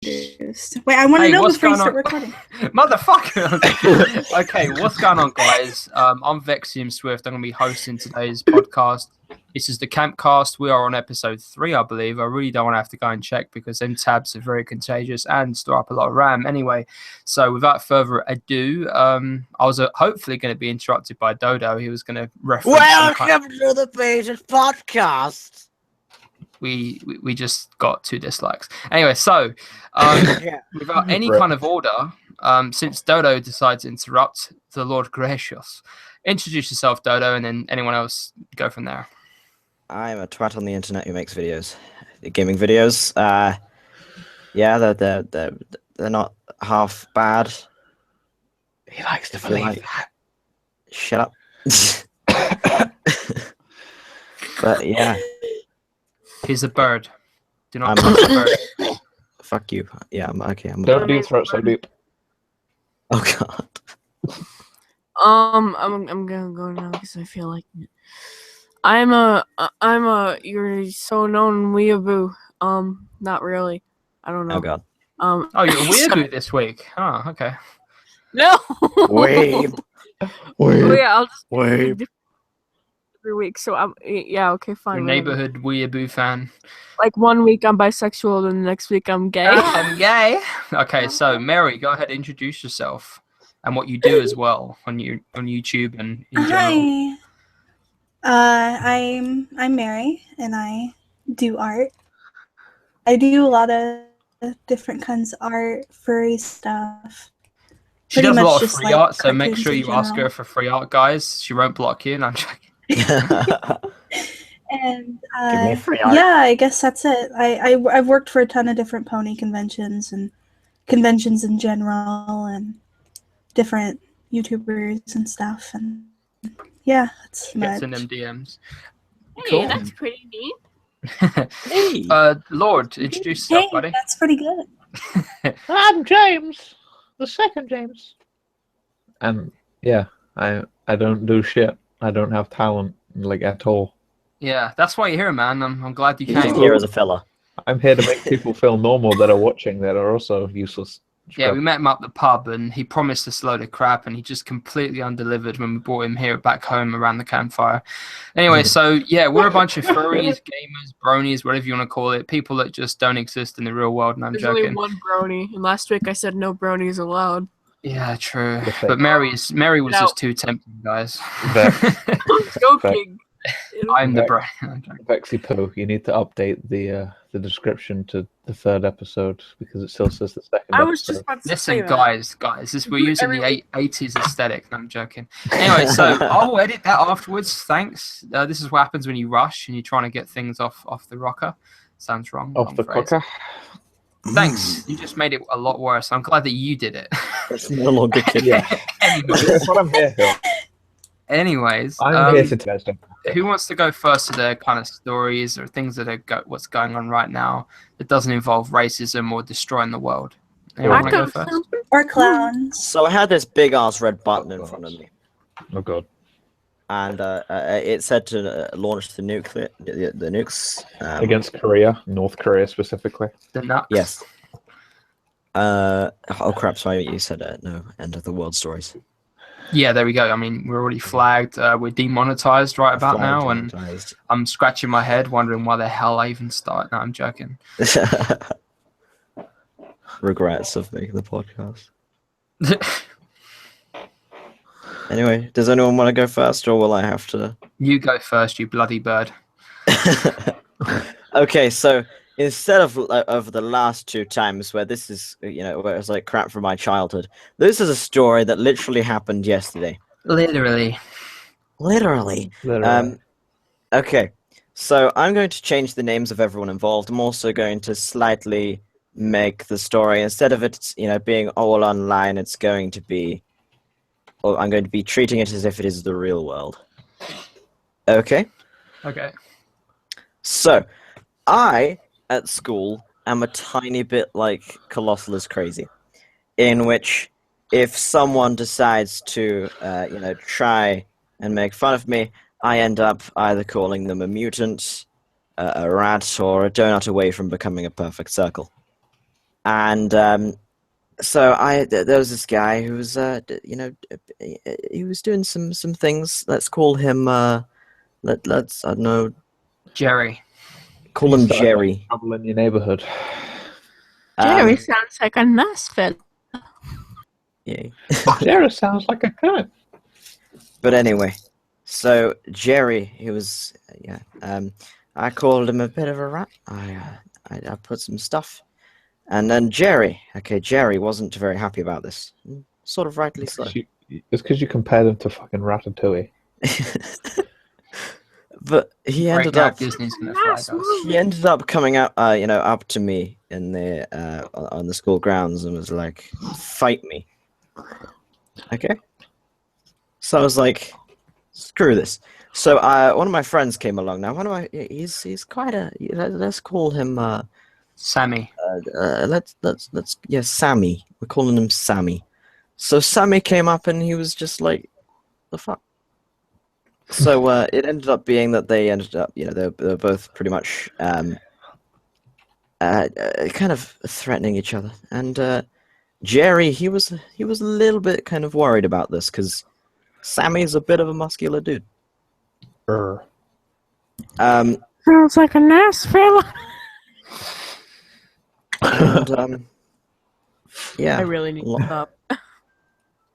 Wait, I want to Hey, know what's before you going start on? recording. Motherfucker! Okay, what's going on, guys? I'm Vexium Swift. I'm going to be hosting today's podcast. This is the Campcast. We are on episode 3, I believe. I really don't want to have to go and check because them tabs are very contagious and store up a lot of RAM. Anyway, so without further ado, I was hopefully going to be interrupted by Dodo. He was going to reference Welcome to the Pages Podcast. we just got 2 dislikes. Anyway, so without any kind of order, since Dodo decides to interrupt the Lord Gracious, introduce yourself, Dodo, and then anyone else go from there. I'm a twat on the internet who makes videos, gaming videos. Yeah, they're not half bad. He likes to believe that. Shut up. But yeah. He's a bird. Do not I'm touch the bird. Fuck you. Yeah, I'm okay. Don't do throat so deep. Oh god. I'm gonna go now because I feel like it. I'm a you're so known weeaboo. Not really. I don't know. Oh god. Oh, you're a weeaboo this week. Oh, okay. No. Weeb. Oh, yeah, I'll just Weeb. every week. So yeah, okay, fine. Your whatever. neighborhood weeaboo fan. Like 1 week I'm bisexual, and the next week I'm gay. I'm gay. Okay, so Mary, go ahead and introduce yourself and what you do as well on YouTube and in general. Hi. I'm Mary, and I do art. I do a lot of different kinds of art, furry stuff. She Pretty does a much lot of just, free like, art, so make cartoons sure in you ask her general. for free art, guys. She won't block you, and I'm joking. And Give me free art. yeah, I guess that's it. I've worked for a ton of different pony conventions and conventions in general, and different YouTubers and stuff. And yeah, that's She gets in much. them DMs. Hey, Cool. that's pretty neat. Hey. Lord, introduce yourself, Hey, buddy. that's pretty good. I'm James, the second James. And yeah, I don't do shit. I don't have talent, like, at all. Yeah, that's why you're here, man. I'm glad you He's just came. here as a fella. I'm here to make people feel normal that are watching that are also useless. Yeah, we met him up the pub, and he promised us a load of crap, and he just completely undelivered when we brought him here back home around the campfire. Anyway, so yeah, we're a bunch of furries, gamers, bronies, whatever you want to call it, people that just don't exist in the real world, and I'm There's joking. only one brony, and last week I said no bronies allowed. Yeah, true. The fake. But Mary was No. just too tempting, guys. Vex. Joking. I'm the Vex. brain. I'm joking. Vexy Poo, you need to update the description to the 3rd episode because it still says the 2nd I was episode. just about to say Listen, that. guys, we're using the 80s aesthetic. No, I'm joking. Anyway, so I'll edit that afterwards. Thanks. This is what happens when you rush and you're trying to get things off the rocker. Sounds wrong. Off wrong the phrase. cooker. Thanks. You just made it a lot worse. I'm glad that you did it. It's no longer kid. Yeah. That's what I'm here for. Anyways, I'm here to test them. who wants to go first to their kind of stories or things that are what's going on right now that doesn't involve racism or destroying the world? Anyone want to go first? Or clowns. So I had this big ass red button in front of me, Oh god. and it said to launch the nukes. Against Korea, North Korea specifically. The nuts. Yes. Oh crap! Sorry, you said no. End of the world stories. Yeah, there we go. I mean, we're already flagged. We're demonetized right about now, and I'm scratching my head, wondering why the hell I even start. No, I'm joking. Regrets of making the podcast. Anyway, does anyone want to go first, or will I have to? You go first, you bloody bird. Okay, so instead of the last 2 times where this is, where it's like crap from my childhood, this is a story that literally happened yesterday. Literally. Literally. Okay, so I'm going to change the names of everyone involved. I'm also going to slightly make the story, instead of it, being all online, it's going to be, or I'm going to be treating it as if it is the real world. Okay? Okay. So, at school, am a tiny bit like Colossal is Crazy, in which if someone decides to, try and make fun of me, I end up either calling them a mutant, a rat, or a donut away from becoming a perfect circle. And so there was this guy who was, he was doing some things. Let's call him, let's I don't know, Jerry. call him Jerry. Trouble in your neighborhood. Jerry sounds like a nice fella. Yeah. Jerry sounds like a cunt. But anyway, so Jerry, he was, I called him a bit of a rat. I put some stuff. And then Jerry wasn't very happy about this. Sort of rightly so. It's because you compared him to fucking Ratatouille. But he ended Right now, up Disney's gonna flag us. he ended up coming up, up to me in the on the school grounds and was like, "Fight me." Okay. So I was like, "Screw this." So one of my friends came along. Now, he's quite a. Let's call him Sammy. Sammy. We're calling him Sammy. So Sammy came up and he was just like, "The fuck." So it ended up being that they ended up, they were both pretty much kind of threatening each other. And Jerry, he was a little bit kind of worried about this because Sammy's a bit of a muscular dude. Sounds like a nice fella. And yeah. I really need to stop.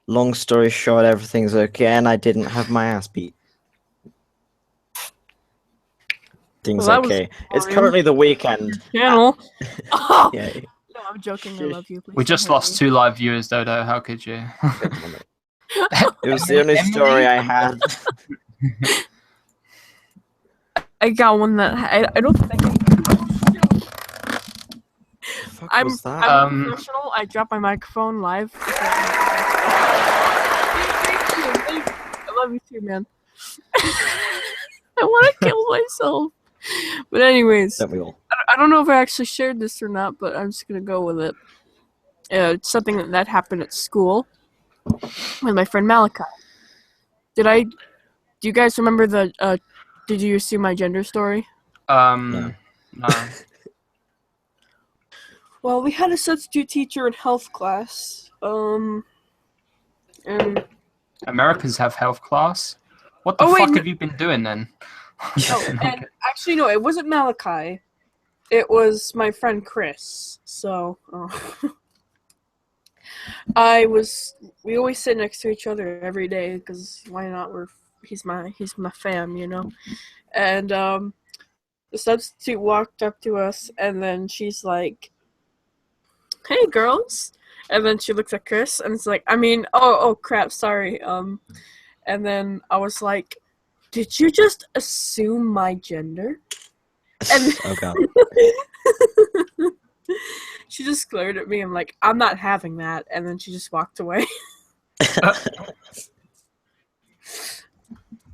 Long story short, everything's okay, and I didn't have my ass beat. Things Well, that was okay. It's boring. currently the weekend. Channel. Oh, Yeah. no, I'm joking. I love you. Please We don't just hurt lost me. 2 live viewers, Dodo. How could you? It was the only story I had. I got one that I don't think I can. Fuck I'm was that? I'm a professional. I dropped my microphone live. Thank you. I love you too, man. I want to kill myself. But anyways, Don't we all? I don't know if I actually shared this or not, but I'm just gonna go with it. It's something that happened at school with my friend Malachi. Do you guys remember the did you assume my gender story? No. Well, we had a substitute teacher in health class. And Americans have health class. What the Oh, wait, fuck no- have you been doing then? and actually no, it wasn't Malachi. It was my friend Chris. So we always sit next to each other every day because why not? He's my fam, you know. And the substitute walked up to us, and then she's like, "Hey, girls," and then she looks at Chris, and it's like, oh crap, sorry. And then I was like, "Did you just assume my gender?" And Oh god. she just glared at me. I'm like, "I'm not having that," and then she just walked away.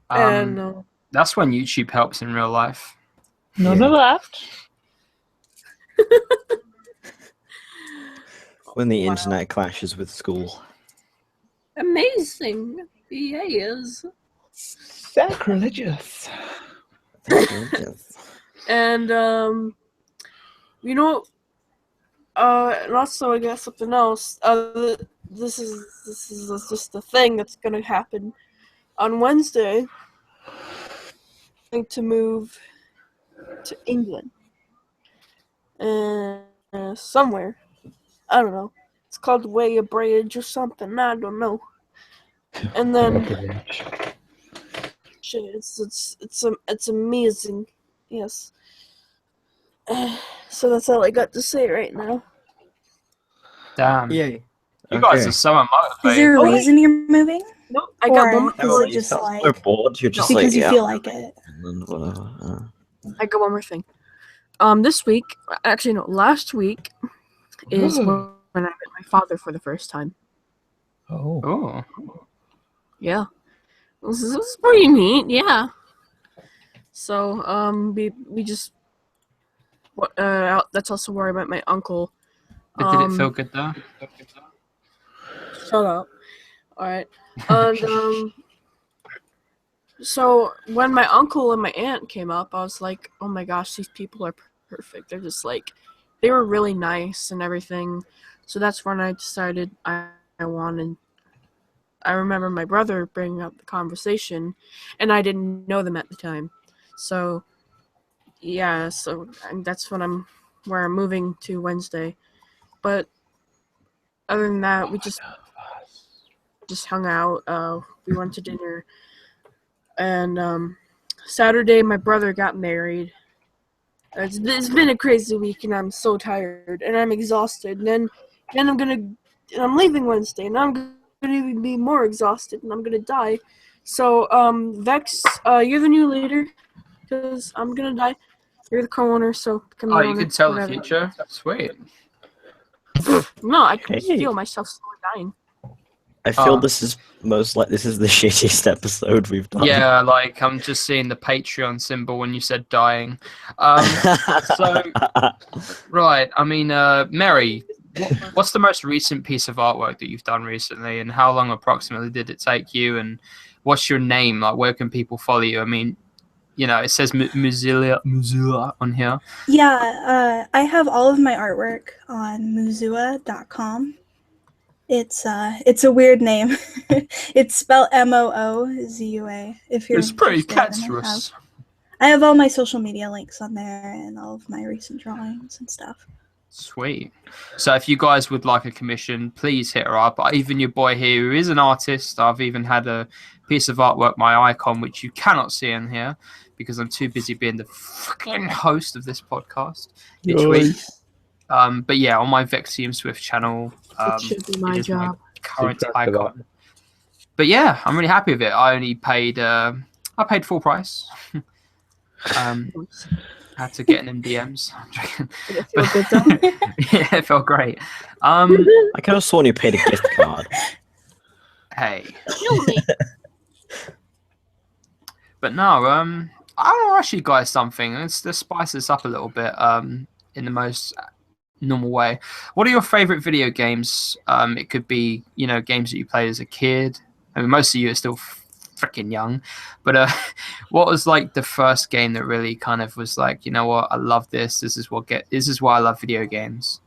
And That's when YouTube helps in real life. None of that. When the internet clashes with school. amazing, yes. Sacrilegious. And you know, and also I got something else. This is just a thing that's gonna happen on Wednesday. I'm going to move to England, somewhere. I don't know. It's called Way of Bridge or something. I don't know. And then shit, it's amazing. Yes. So that's all I got to say right now. Damn. Yay. You guys are so Is unmotivated. there a Oh, wait. reason you're moving? Nope, I got one. Or More is it just like We're bored. You're just because like, you yeah. feel like it? Whatever. I got one more thing. This week, actually no, last week is when I met my father for the first time. Oh. Oh. Yeah, this is pretty neat. Yeah. So we just that's also where I met my uncle. But did it feel good though? Shut up. All right. And so when my uncle and my aunt came up, I was like, "Oh my gosh, these people are perfect. They're just like they were really nice and everything. So that's when I decided I wanted. I remember my brother bringing up the conversation, and I didn't know them at the time. So yeah, and that's when where I'm moving to Wednesday. But other than that, we just hung out. We went to dinner, and Saturday my brother got married. It's been a crazy week, and I'm so tired, and I'm exhausted. And then I'm leaving Wednesday, and I'm gonna even be more exhausted, and I'm gonna die. So Vex, you're the new leader, because I'm gonna die. You're the co-owner, so become the Oh, owner. you can tell whatever. the future? Sweet. No, I can Hey. feel myself slowly dying. I feel this is this is the shittiest episode we've done. Yeah, like I'm just seeing the Patreon symbol when you said dying. So, right, I mean, Mary, what's the most recent piece of artwork that you've done recently, and how long approximately did it take you, and what's your name? Like, where can people follow you? I mean, you know, it says Muzilla on here. Yeah, I have all of my artwork on Muzua.com. It's a weird name. It's spelled Moozua. If you're It's pretty interested, and cancerous. I have all my social media links on there and all of my recent drawings and stuff. Sweet. So if you guys would like a commission, please hit her up. Even your boy here, who is an artist, I've even had a piece of artwork, my icon, which you cannot see in here because I'm too busy being the fucking host of this podcast each week. But yeah, on my Vexium Swift channel, It should be my job. current icon. But yeah, I'm really happy with it. I only paid I paid full price. Had to get in DMs. Did it feel good though? Yeah, it felt great. I could have sworn you paid a gift card. Hey. Kill me. But no, I want to ask you guys something. Let's spice this up a little bit in the most normal way. What are your favorite video games? It could be, you know, games that you played as a kid. I mean, most of you are still freaking young, but what was like the first game that really kind of was like, you know what, I love this. This is why I love video games.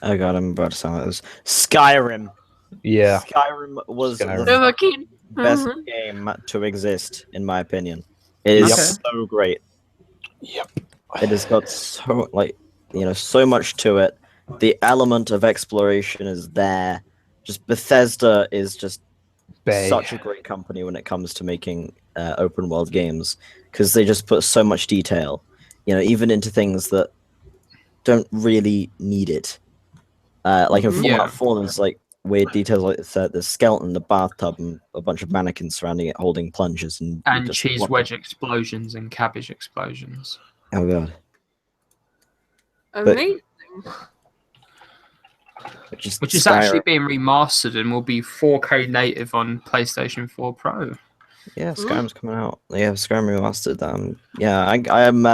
Oh god, I'm about to sound like this. Skyrim. Yeah. Skyrim was Skyrim. the best Mhm. game to exist, in my opinion. It is so great. Yep. It has got so much to it. The element of exploration is there. Just Bethesda is just such a great company when it comes to making open world games, because they just put so much detail, you know, even into things that don't really need it. Like in Fallout 4, there's like weird details like the skeleton, the bathtub, and a bunch of mannequins surrounding it holding plunges and cheese wedge explosions and cabbage explosions. Oh god. Amazing. Which is actually being remastered and will be 4K native on PlayStation 4 Pro. Yeah, Skyrim's coming out. Yeah, Skyrim remastered. Yeah, I am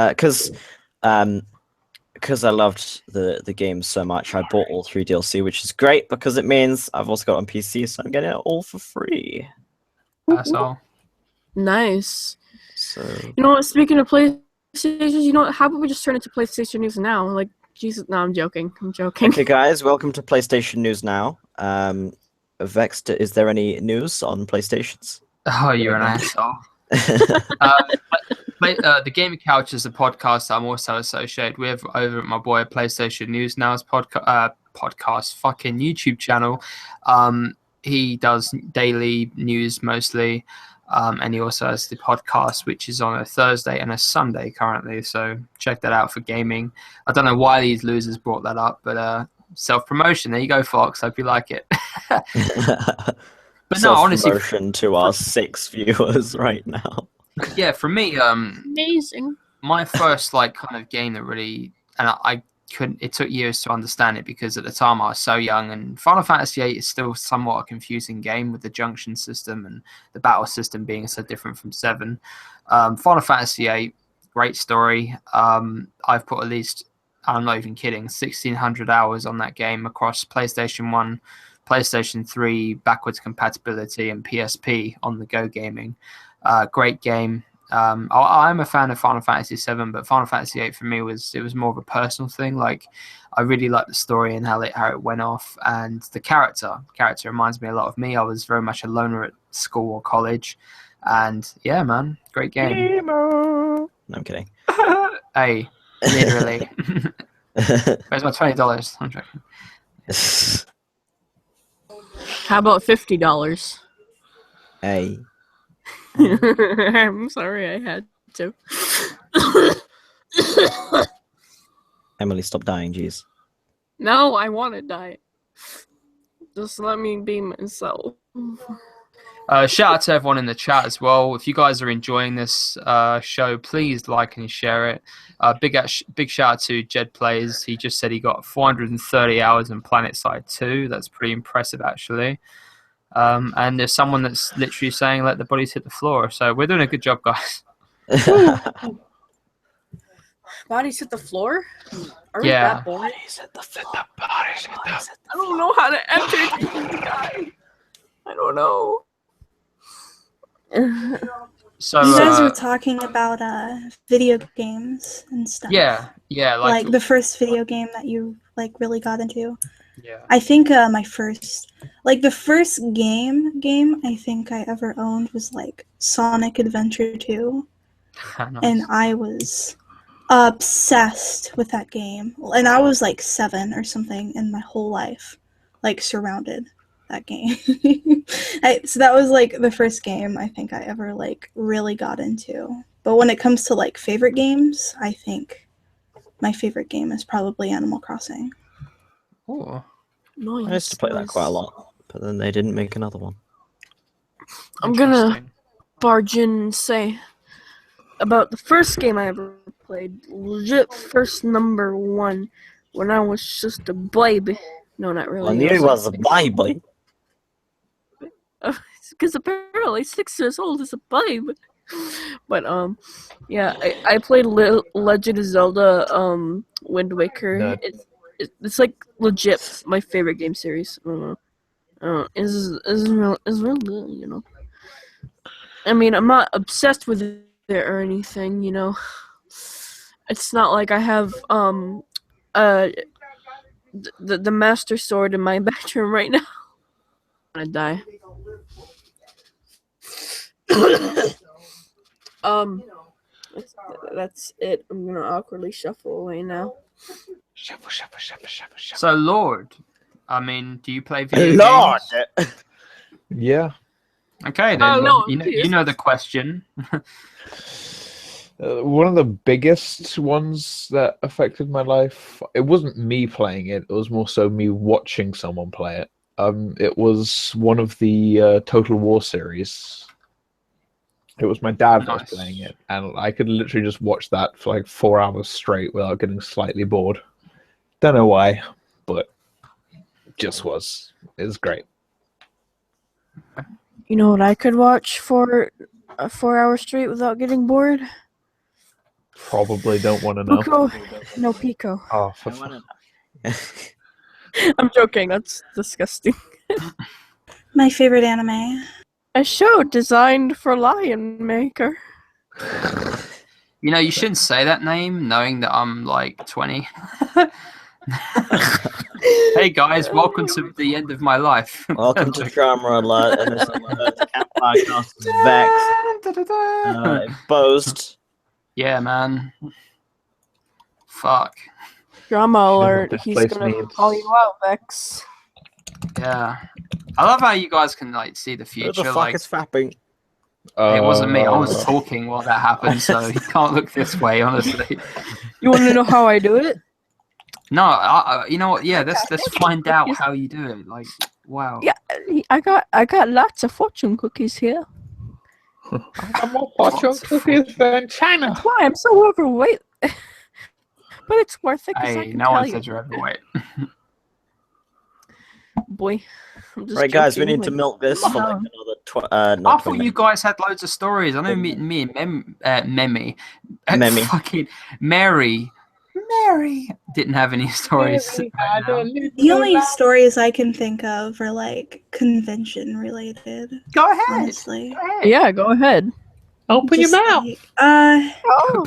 because I loved the game so much. I bought all 3 DLC, which is great because it means I've also got it on PC, so I'm getting it all for free. That's all. Nice. So you know what? Speaking of PlayStation, you know what? How about we just turn it to PlayStation News now? Like, Jesus, no, I'm joking. Okay, guys, welcome to PlayStation News now. Vex, is there any news on PlayStations? Oh, you're an asshole. The Gaming Couch is a podcast I'm also associated with over at my boy PlayStation News Now's podcast fucking YouTube channel. He does daily news mostly, and he also has the podcast, which is on a Thursday and a Sunday currently. So check that out for gaming. I don't know why these losers brought that up, but self-promotion. There you go, Fox. Hope you like it. But no, honestly, self-promotion to our 6 viewers right now. Yeah, for me, Amazing. my first like kind of game that really, and I couldn't. It took years to understand it because at the time I was so young. And Final Fantasy VIII is still somewhat a confusing game with the junction system and the battle system being so different from 7. Final Fantasy VIII, great story. I've put at least, I'm not even kidding, 1,600 hours on that game across PlayStation 1, PlayStation 3, backwards compatibility, and PSP on the Go gaming. Great game. I'm a fan of Final Fantasy VII, but Final Fantasy VIII for me was more of a personal thing. Like, I really liked the story and how it went off, and the character reminds me a lot of me. I was very much a loner at school or college, and yeah, man, great game. No, I'm kidding. Hey, literally. Where's my $20? I'm joking. How about $50? Hey. I'm sorry, I had to. Emily, stop dying, jeez. No, I want to die. Just let me be myself. Shout out to everyone in the chat as well. If you guys are enjoying this show, please like and share it. Big shout out to Jed Plays. He just said he got 430 hours in PlanetSide 2. That's pretty impressive, actually. And there's someone that's literally saying let the bodies hit the floor. So we're doing a good job, guys. Bodies hit the floor? Are we Yeah. that boring? Bodies hit the floor. Bodies hit the I don't know how to enter the guy. I don't know. So You guys were talking about video games and stuff. yeah, Like the first video game that you like really got into. yeah. I think the first game I think I ever owned was like Sonic Adventure 2, Nice. and I was obsessed with that game. And I was like 7 or something, and my whole life like surrounded that game. So that was like the first game I think I ever like really got into. But when it comes to like favorite games, I think my favorite game is probably Animal Crossing. Oh. Nice, I used to play that quite a lot, but then they didn't make another one. I'm gonna Interesting. barge in and say about the first game I ever played. Legit first number 1 when I was just a baby. No, not really. When you was a baby. Because apparently 6 years old is a babe. But yeah, I played Legend of Zelda Wind Waker. No. It's like legit my favorite game series. I don't know. It's real good, you know. I mean, I'm not obsessed with it or anything, you know. It's not like I have the Master Sword in my bedroom right now. I'm gonna die. That's it. I'm gonna awkwardly shuffle away now. Shuffle, shuffle, shuffle, shuffle, shuffle. So Lord, I mean, do you play video Lord! games? Yeah. Okay, then Oh, no, you know the question. One of the biggest ones that affected my life, it wasn't me playing it, it was more so me watching someone play it. It was one of the Total War series. It was my dad that was Nice. playing it, and I could literally just watch that for like 4 hours straight without getting slightly bored. Don't know why, but it just was. It was great. You know what I could watch for 4 hours straight without getting bored? Probably don't want to know. Pico. No, Pico. Oh, for I wanna I'm joking. That's disgusting. My favorite anime. A show designed for Lion Maker. You know, you shouldn't say that name, knowing that I'm like 20. Hey guys, welcome to the end of my life. Welcome to Drama Alert, and this is the Campcast Vex. Exposed. Yeah, man. Fuck. Drama know alert. what this He's place gonna means. call you out, Vex. Yeah. I love how you guys can like see the Who future. the fuck Like, is fapping? it wasn't me. I was talking while that happened, so you can't look this way, honestly. You want to know how I do it? No, you know what? Yeah, let's find out how you do it. Like, wow. Yeah, I got lots of fortune cookies here. I'm more fortune cookies than China. That's why I'm so overweight. But it's worth it because I Hey, can no tell one you. said you're overweight. Boy, I'm just Right, guys, we joking, need to like- milk this for like another I not thought 20 you guys had loads of stories. I know me and Memi, Memi. fucking Mary didn't have any stories. right now. The only stories I can think of are like convention related, Go ahead. honestly. Go ahead. Yeah, go ahead. Open your Just mouth. like, Oh,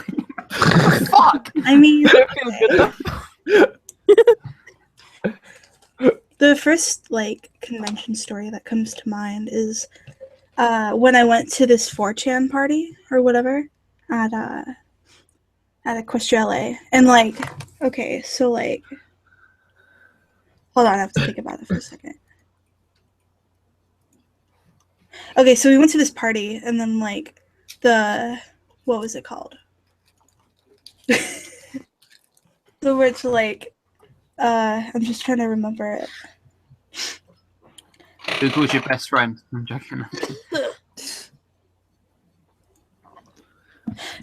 Fuck! I mean, I feel good though. the first like convention story that comes to mind is when I went to this 4chan party or whatever at Equestria, and like, okay, so like, hold on, I have to think about it for a second. Okay, so we went to this party, and then like what was it called? So which like, I'm just trying to remember it. Who's your best friend? I'm joking.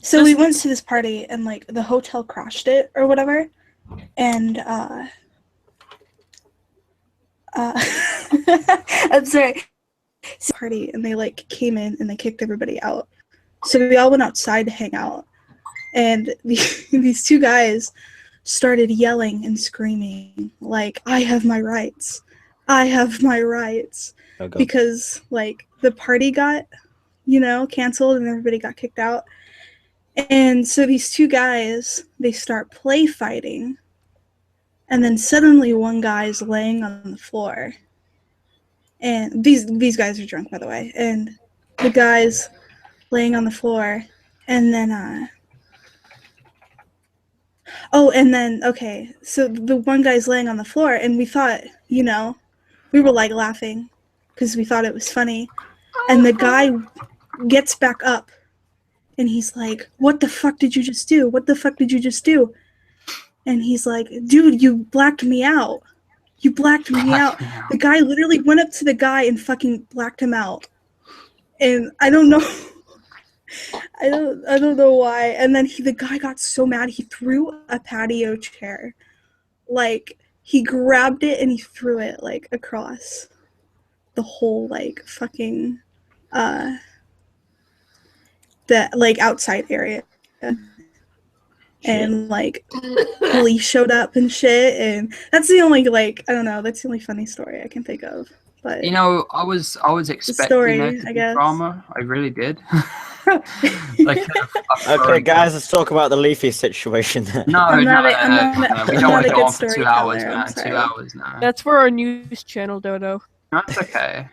So we went to this party, and like the hotel crashed it or whatever, and I'm sorry. Party, and they like came in and they kicked everybody out. So we all went outside to hang out, and these two guys started yelling and screaming like, "I have my rights! I have my rights!" Oh, God. Because like the party got, canceled and everybody got kicked out. And so these two guys, they start play fighting, and then suddenly one guy's laying on the floor. And these guys are drunk, by the way. And the guy's laying on the floor, and then okay, so the one guy's laying on the floor, and we thought, we were like laughing because we thought it was funny. And the guy gets back up, and he's like, "What the fuck did you just do? What the fuck did you just do?" And he's like, "Dude, you blacked me out. You blacked me out." The guy literally went up to the guy and fucking blacked him out. And I don't know. I don't know why. And then the guy got so mad he threw a patio chair. Like, he grabbed it and he threw it like across the whole like fucking the like outside area. And like police showed up and shit, and that's the only like, I don't know, that's the only funny story I can think of. But I was expecting story, there to I be guess. drama. I really did. Okay, guys, let's talk about the Leafy situation then. No, I'm no, not we I'm don't not want a to go good on for 2 hours, storyteller, I'm man. 2 sorry. hours now. That's for our news channel, Dodo. That's okay.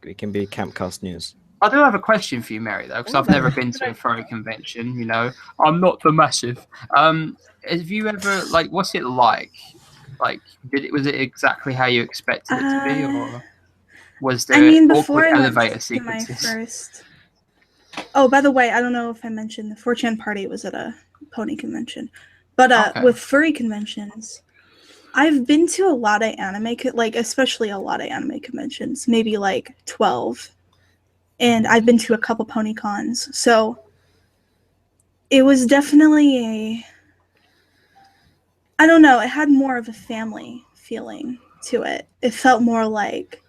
We can be Campcast News. I do have a question for you, Mary, though, because I've never been to a furry convention. I'm not the massive. Have you ever what's it like? Was it exactly how you expected it to be, or was there before awkward I went elevator to my sequences? first. Oh, by the way, I don't know if I mentioned the 4chan party was at a pony convention, but Okay. with furry conventions, I've been to a lot of anime, especially a lot of anime conventions, maybe like 12, and I've been to a couple pony cons, so it was definitely I don't know, it had more of a family feeling to it. It felt more like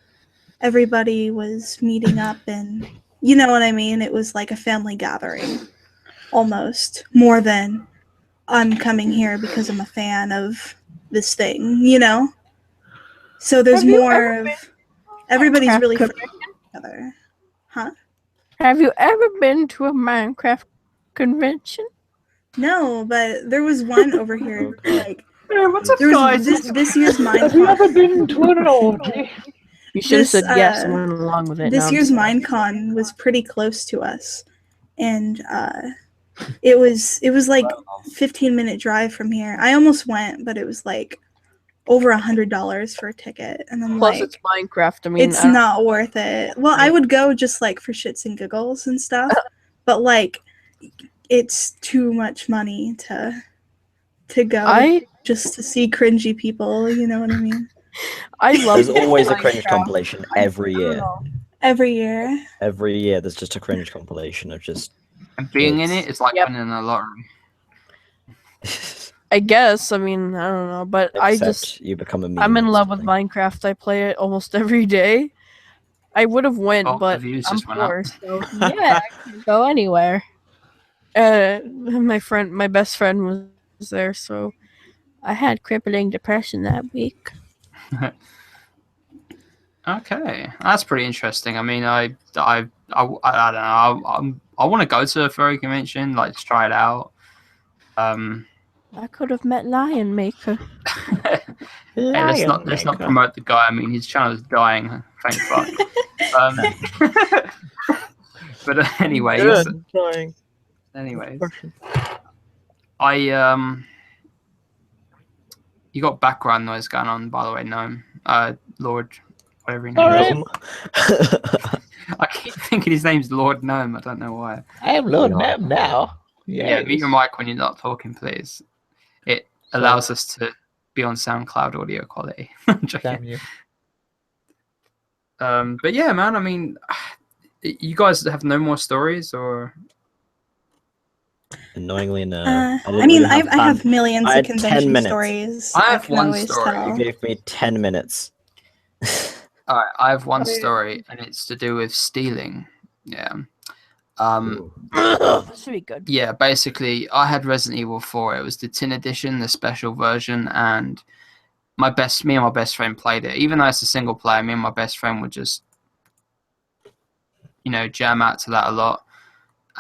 everybody was meeting up, and you know what I mean? It was like a family gathering, almost, more than I'm coming here because I'm a fan of this thing, So there's Have you more ever of been everybody's Minecraft really convention? friendly with each other. Huh? Have you ever been to a Minecraft convention? No, but there was one over here. Like, Hey, what's up, there was guys? this year's Have you Minecon. ever been to an orgy? You should have This, said yes and went along with it. This No, I'm year's just- Minecon was pretty close to us, and it was like 15-minute drive from here. I almost went, but it was like over $100 for a ticket, and I'm Plus, like, it's Minecraft. I mean, it's not worth it. Well, I would go just like for shits and giggles and stuff, but like, it's too much money to go just to see cringy people. You know what I mean? I love. There's always a cringe Minecraft. compilation every year. Every year. Every year, there's just a cringe compilation of just. And being in it is like Yep. winning a lottery. I guess. I mean, I don't know, but Except you become a meme. I'm in or love with something. Minecraft. I play it almost every day. I would have went, Oh, the but views I'm just went up. poor, so yeah, I can't go anywhere. My best friend was there, so I had crippling depression that week. Okay, that's pretty interesting. I mean, I I don't know. I want to go to a furry convention, like just try it out. I could have met Lion Maker. Hey, let's not promote the guy. I mean, his channel is dying. Thank fuck. But anyways, you got background noise going on, by the way, Gnome. Lord, whatever his name is. I keep thinking his name's Lord Gnome. I don't know why. I am Lord Gnome now. Yes. Yeah, mute your mic when you're not talking, please. It allows us to be on SoundCloud audio quality. Damn you. But yeah, man, I mean, you guys have no more stories, or? Annoyingly, no. I mean, I have millions of convention stories. I have one story. You gave me 10 minutes. All right, I have one story, and it's to do with stealing. Yeah. This should be good. Yeah, basically, I had Resident Evil 4. It was the tin edition, the special version, and me and my best friend played it. Even though it's a single player, me and my best friend would just, jam out to that a lot,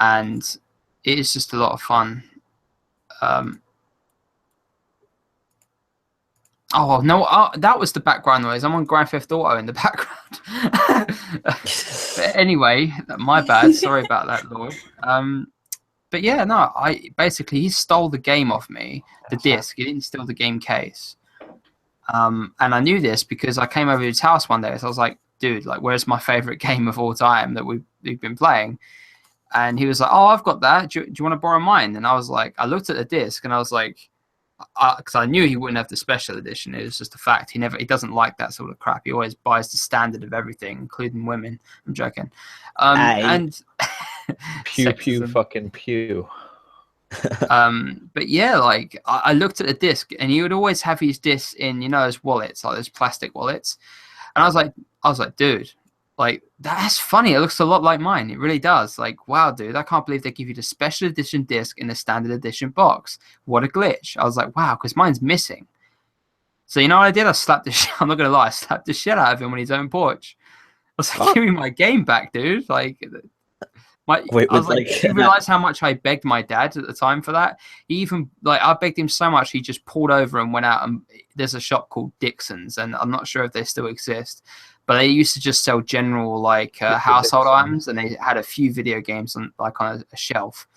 and it is just a lot of fun. Oh no! That was the background noise. I'm on Grand Theft Auto in the background. But anyway, my bad. Sorry about that, Lord. But yeah, no. He stole the game off me, the disc. He didn't steal the game case. And I knew this because I came over to his house one day. So I was like, "Dude, like, where's my favorite game of all time that we've been playing?" And he was like, "Oh, I've got that. Do you want to borrow mine?" And I was like, I looked at the disc and I was like, because I knew he wouldn't have the special edition. It was just a fact. He doesn't like that sort of crap. He always buys the standard of everything, including women. I'm joking. And pew pew fucking pew. But yeah, like I looked at the disc, and he would always have his discs in, those wallets, like those plastic wallets. And I was like, dude, like that's funny. It looks a lot like mine. It really does. Like, wow, dude, I can't believe they give you the special edition disc in the standard edition box. What a glitch. I was like, wow, because mine's missing. So you know what I did? I'm not gonna lie, I slapped the shit out of him on his own porch. I was like, give me my game back, dude. Like, you realize how much I begged my dad at the time for that? He even, I begged him so much, he just pulled over and went out, and there's a shop called Dixon's, and I'm not sure if they still exist, but they used to just sell general, household items, and they had a few video games on a shelf.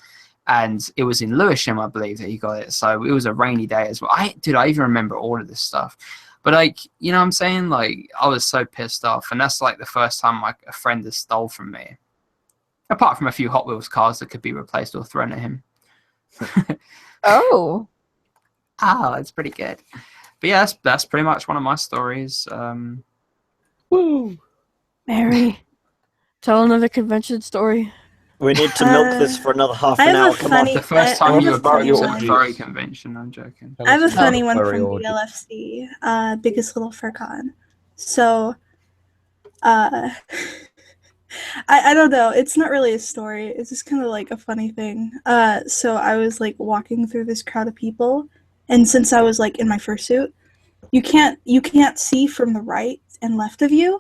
And it was in Lewisham, I believe, that he got it. So it was a rainy day as well. I even remember all of this stuff. But, you know what I'm saying? I was so pissed off. And that's, the first time, a friend has stole from me. Apart from a few Hot Wheels cars that could be replaced or thrown at him. Oh. It's pretty good. But, yeah, that's pretty much one of my stories. Woo! Mary, tell another convention story. We need to milk this for another half an hour. Come on. The first time you were going to a furry convention, I'm joking. I have a funny one from BLFC, Biggest Little Fur Con. So, I don't know. It's not really a story. It's just kind of a funny thing. So I was walking through this crowd of people, and since I was in my fursuit, you can't see from the right and left of you,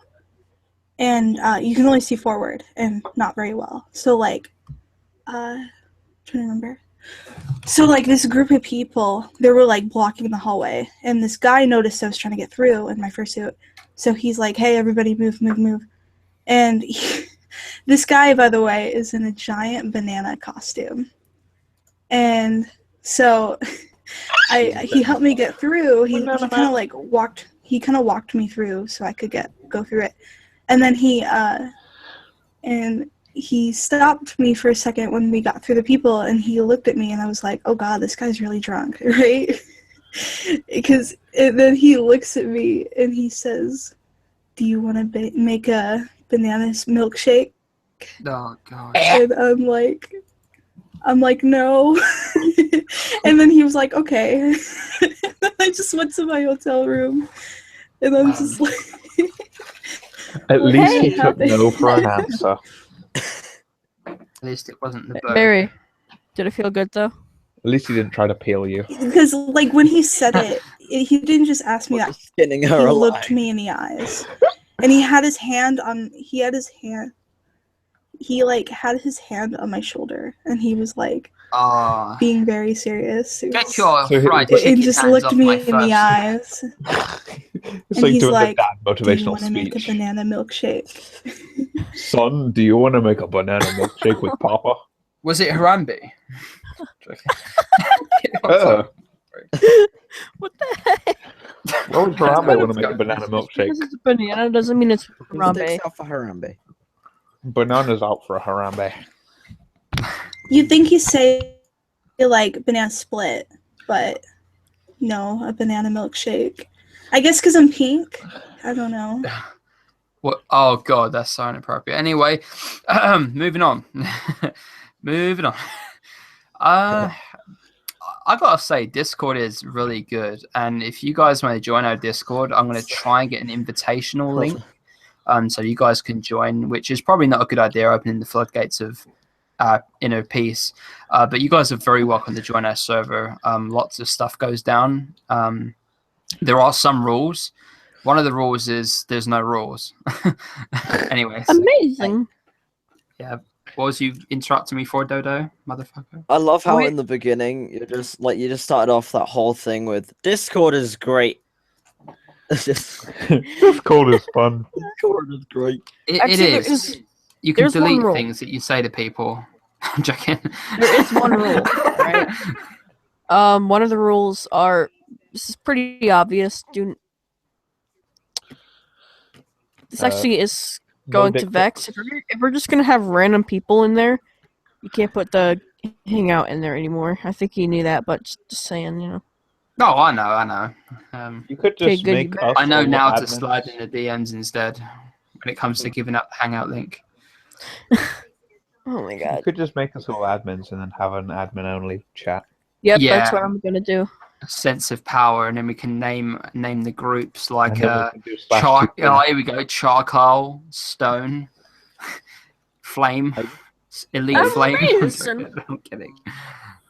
and you can only see forward and not very well. So trying to remember. So this group of people, they were blocking the hallway, and this guy noticed I was trying to get through in my fursuit. So he's like, "Hey, everybody, move, move, move." And this guy, by the way, is in a giant banana costume. And so he helped me get through. He kind of walked me through so I could go through it. And then he stopped me for a second when we got through the people, and he looked at me, and I was like, oh god, this guy's really drunk, right? And then he looks at me and he says, "Do you want to make a banana milkshake?" Oh god. And I'm like, no. And then he was like, okay. And then I just went to my hotel room, and I'm just like, at least he took no for an answer. At least it wasn't the bird. Mary, did it feel good though? At least he didn't try to peel you. Because when he said it, he didn't just ask me that. Skinning her he alive. looked me in the eyes, and he had his hand. he like had his hand on my shoulder and he was like Ah, being very serious. It get was- your So he- fried and chicken just hands looked off me my in the first. eyes. It's And like he's doing like, the dad "Do you motivational want to make a speech. banana milkshake?" Son, do you want to make a banana milkshake with Papa? Was it Harambe? What the heck? Why would Kind Harambe of want to make a go- banana Just milkshake? because it's a banana doesn't mean it's Harambe. Sticks out for Harambe. Banana's out for a Harambe. You'd think he'd say like banana split, but no, a banana milkshake. I guess because I'm pink. I don't know. What? Oh god, that's so inappropriate. Anyway, moving on. Moving on. I gotta say, Discord is really good, and if you guys want to join our Discord, I'm gonna try and get an invitational link, so you guys can join. Which is probably not a good idea, opening the floodgates of inner peace. But you guys are very welcome to join our server. Lots of stuff goes down. There are some rules. One of the rules is there's no rules. Anyway, so, Amazing. yeah. What was you interrupting me for, Dodo, motherfucker? I love how Wait. in the beginning you just started off that whole thing with Discord is great. It's just Discord is fun. Discord is great. It Actually, is. You can there's one delete rule. things that you say to people. I'm joking. There is one rule, right? One of the rules are, this is pretty obvious. This actually is going to dick Vex. pics. If we're just gonna have random people in there, you can't put the hangout in there anymore. I think you knew that, but just saying, you know. No, I know. You could Okay, just good, make you us I know all the now to admins. slide in the DMs instead when it comes to giving out the hangout link. Oh my You god. could just make us all admins and then have an admin-only chat. Yep, Yeah. that's what I'm gonna do. A sense of power, and then we can name the groups like And then we can do slash char. two. Oh, here we go. Charcoal, stone, flame, elite flame. Amazing. I'm kidding.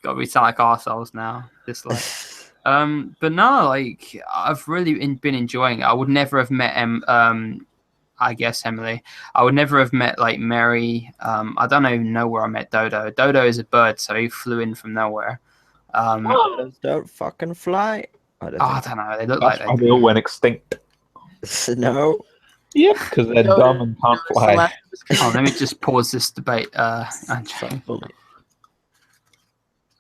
God, we sound like arseholes now. Dislike. But no, like I've really been enjoying it. I would never have met I guess Emily. I would never have met like Mary. I don't even know where I met Dodo. Dodo is a bird, so he flew in from nowhere. Birds don't fucking fly. I don't I think. don't know. They look That's like why they all went extinct. No. Yep, because they're Dodo- dumb and can't Dodo's the fly. last of his Oh, let me just pause this debate. Actually.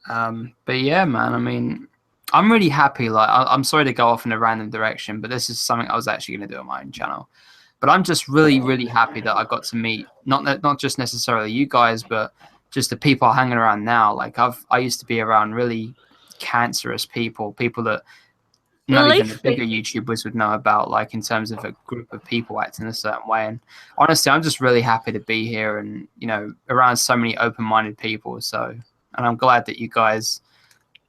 But yeah, man. I mean, I'm really happy. Like, I'm sorry to go off in a random direction, but this is something I was actually going to do on my own channel. But I'm just really, really happy that I got to meet not just necessarily you guys, but just the people hanging around now. Like, I used to be around really cancerous people that not even the bigger YouTubers would know about, like in terms of a group of people acting a certain way. And honestly, I'm just really happy to be here and, you know, around so many open-minded people. So, and I'm glad that you guys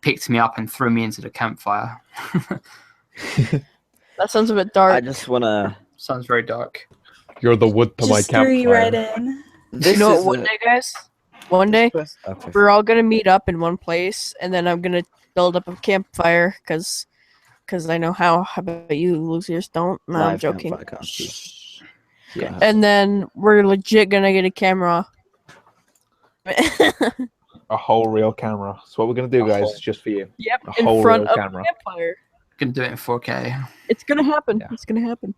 picked me up and threw me into the campfire. That sounds a bit dark. I just wanna. Sounds very dark. You're the wood to my Just threw you right campfire. in. This you know what, is one day, guys? One day, Okay. we're all gonna meet up in one place, and then I'm gonna build up a campfire, because I know how. How about you, losers? Don't. No, I'm Live joking. campfire cast. Yeah. And then we're legit gonna get a camera. A whole real camera. So what we're gonna do, guys, is just for you. Yep, A in whole front real of camera. the campfire. Can do it in 4K. It's gonna happen. Yeah. It's gonna happen.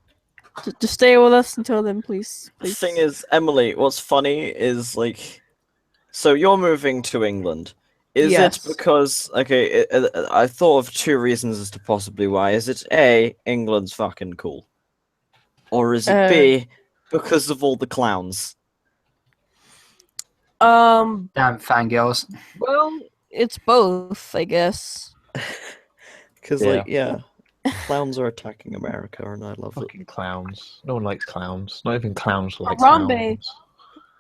Just stay with us until then, please. The thing is, Emily, what's funny is like, so you're moving to England. Is Yes. it because I thought of two reasons as to possibly why. Is it A, England's fucking cool, or is it B, because of all the clowns? Um. Damn fangirls. Well, it's both, I guess. Because clowns are attacking America, and I love it. Fucking clowns. No one likes clowns. Not even clowns like Harambe. clowns.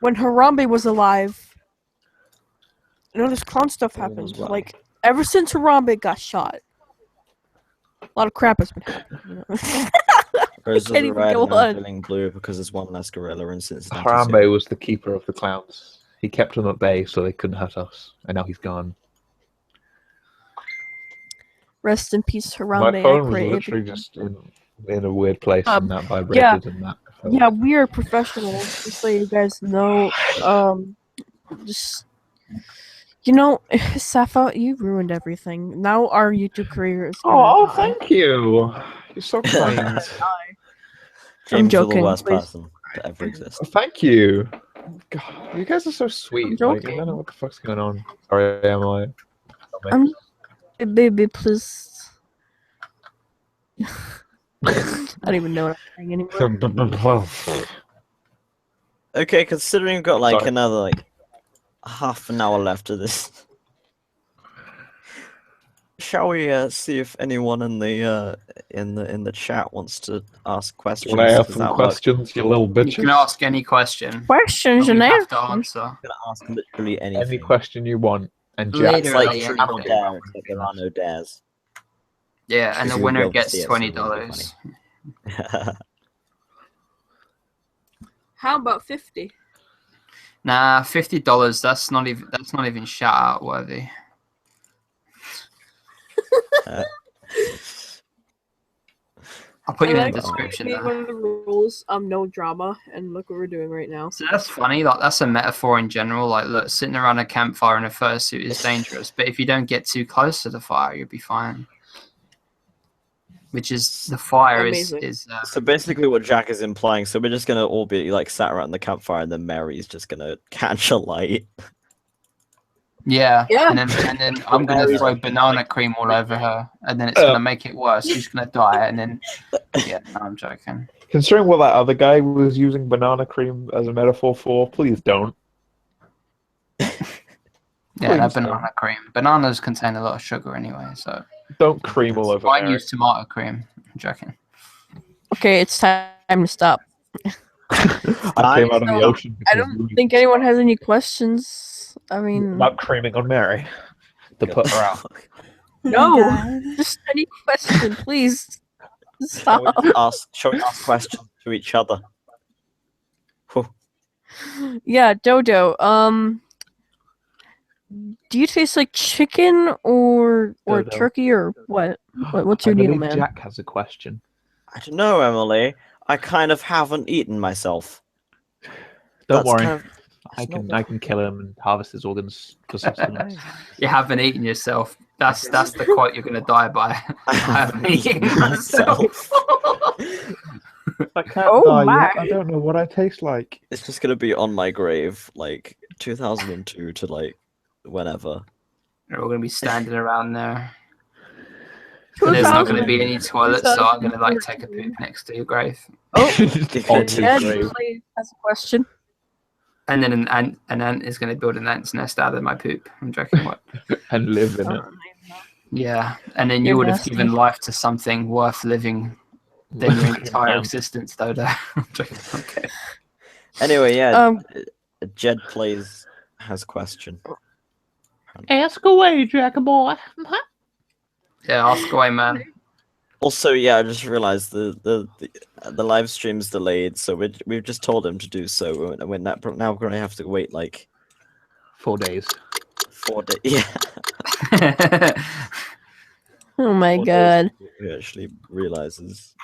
When Harambe was alive, you know, this clown stuff happened. well. Like, ever since Harambe got shot, a lot of crap has been happening. You know? Roses can't are even red go and I'm on. feeling blue because there's one less gorilla in Cincinnati. Harambe was the keeper of the clowns. He kept them at bay so they couldn't hurt us. And now he's gone. Rest in peace, My Harambe. phone I was pray literally every- just in a weird place and that vibrated yeah. and that Yeah, we are professionals, just so you guys know. Just Safa, you ruined everything. Now our YouTube career is gonna. Oh, thank you. You're so kind. James, you're the joking, worst please. person to ever exist. Thank you. God, you guys are so sweet. Like, I joking. don't know what the fuck's going on. Sorry, Emily. Baby, please. I don't even know what I'm saying anymore. Okay, considering we've got like Sorry. another like half an hour left of this, shall we see if anyone in the chat wants to ask questions? Can I ask Does some that work? questions, you little bitches? You can ask any question. Questions, and and we have to answers. answer. I'm gonna ask literally anything. Any question you want. And Jack, It's like Literally truth or anything. dare, except there are no dares. Yeah, and the You'll be winner able to gets see it, so it $20. won't be funny. How about 50? Nah, $50. That's not even shout out worthy. I'll put you in the description. Made one of the rules, no drama, and look what we're doing right now. So that's funny. Like that's a metaphor in general. Like, look, sitting around a campfire in a fursuit is dangerous, but if you don't get too close to the fire, you'll be fine. Which is the fire Amazing. is. So basically, what Jack is implying. So we're just gonna all be like sat around the campfire, and then Mary's just gonna catch a light. Yeah. Yeah. And then I'm gonna throw banana cream all over her, and then it's gonna make it worse. She's gonna die, and then yeah, no, I'm joking. considering what that other guy was using banana cream as a metaphor for, please don't. Yeah, no Please banana cream. Bananas contain a lot of sugar anyway, so Don't cream all over I Mary. use tomato cream. I'm joking. Okay, it's time to stop. I came out of the ocean I because don't think anyone has any questions. I mean, about creaming on Mary to put her out. Oh No. my God. just any question, please. Shall Stop. shall we ask questions to each other? Yeah, Dodo. Do you taste like chicken or Dodo. turkey or what? What's I your deal, believe man? Jack has a question. I don't know, Emily. I kind of haven't eaten myself. Don't That's worry. kind of- I that's not can I can kill him and harvest his organs for sustenance. You haven't eaten yourself. That's the quote you're gonna die by. I haven't eaten myself. I can't Oh die my. yet. I don't know what I taste like. It's just gonna be on my grave, like 2002 to like whenever. We're all gonna be standing around there. And there's not gonna be any toilets, so I'm gonna like take a poop next to your grave. Oh, Onto Ed his grave. has a question. And then an ant is gonna build an ant's nest out of my poop. I'm joking. What? And live in it. Yeah. And then you You're would have nasty. given life to something worth living than your entire existence, Dodo. I'm joking. Okay. Anyway, yeah. Jed has a question. Ask away, Jack boy. Yeah, ask away, man. Also, yeah, I just realized the live stream's delayed, so we've just told him to do so. Now we're gonna have to wait like 4 days. 4 days. Yeah. Oh my 4 days God. before he actually realizes.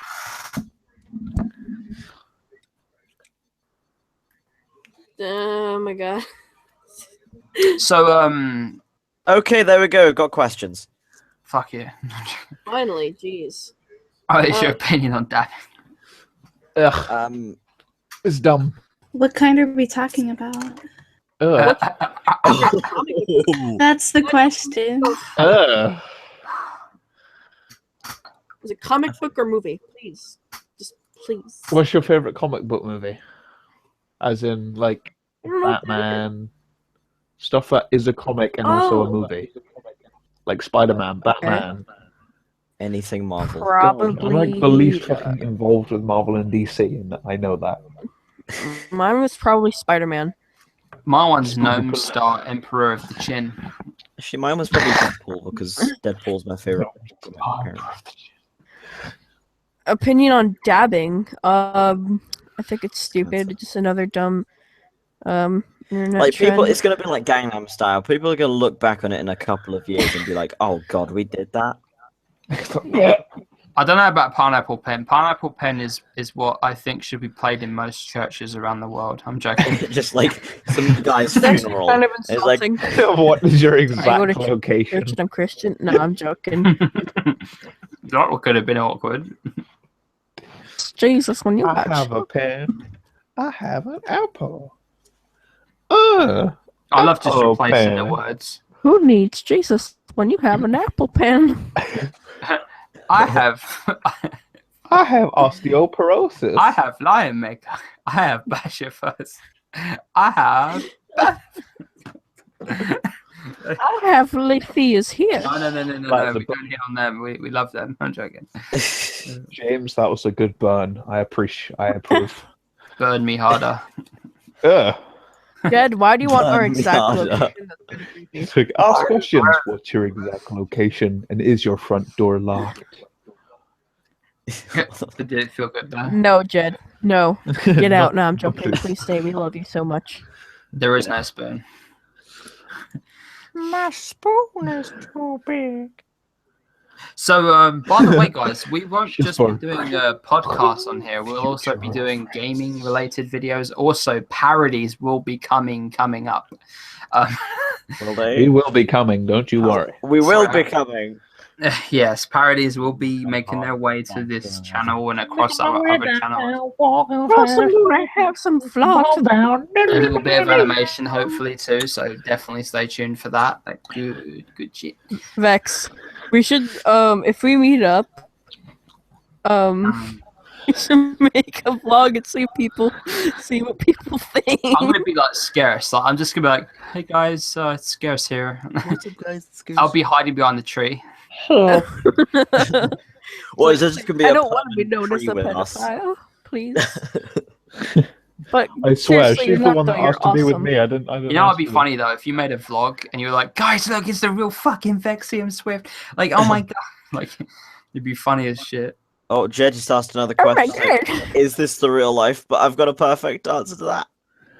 Oh my God. So Okay, there we go. Got questions. fuck you. Finally, jeez. What is your opinion on that? Ugh, it's dumb. What kind are we talking about? Ugh. That's the question. Ugh. Is it comic book or movie? Please. Just please. What's your favorite comic book movie? As in, like, I don't know. Batman, stuff that is a comic and also a Oh. movie. Like Spider-Man, Batman. Anything Marvel. Probably. I'm like the least fucking involved with Marvel and DC, and I know that. Mine was probably Spider-Man. My one's Gnome Star, Emperor of the Chin. Actually, mine was probably Deadpool because Deadpool's my favorite. Opinion on dabbing. I think it's stupid. It's just another dumb internet Like people, trend. it's gonna be like Gangnam Style. People are gonna look back on it in a couple of years and be like, "Oh God, we did that." Yeah. I don't know about Pineapple Pen. Pineapple Pen is what I think should be played in most churches around the world. I'm joking. Just like some guy's That's funeral. kind of It's like, insulting. What is your I go to exact location? church and I'm Christian. No, I'm joking. That could have been awkward. Jesus, when you I watch. have a pen. I have an apple. I love just Apple replacing the pen. words. Who needs Jesus when you have an Apple Pen? I have I have osteoporosis. I have lion maker. I have bashful. I have. I have Letheus here. No. That's We a- don't hit on them. We love them. I'm joking. James, that was a good burn. I approve. Burn me harder. Ugh. Jed, why do you want our Burn me exact harder. location? That's gonna creepy. So ask questions. What's your exact location? And is your front door locked? Did it feel good though? No, Jed. No. Get out. No, I'm No, joking. please. Please stay. We love you so much. There is no spoon. my spoon is too big. So, by the way, guys, we won't She's just be fun. doing a podcast on here. We'll also be doing gaming-related videos. Also, parodies will be coming up. Will We they? will be coming. Don't you worry. We will Sorry. be coming. Yes, parodies will be making their way to this channel and across our other channels. Have some vlogs. A little bit of animation, hopefully, too. So definitely stay tuned for that. Like, good shit. Vex. We should if we meet up, we should make a vlog and see what people think. I'm gonna be like scarce. Like, I'm just gonna be like, "Hey guys, it's scarce here." What's up, guys? I'll be hiding behind the tree. Or is it just gonna be I a don't want to be permanent known as tree a with us? pedophile, please. But I swear, seriously, she's you're the not, one though. that You're asked to be with awesome. me. I didn't. You know, it'd be ask funny though if you made a vlog and you were like, "Guys, look, it's the real fucking Vexium Swift." Like, oh my god, like it'd be funny as shit. Oh, Jed just asked another Oh my question. god. Is this the real life? But I've got a perfect answer to that.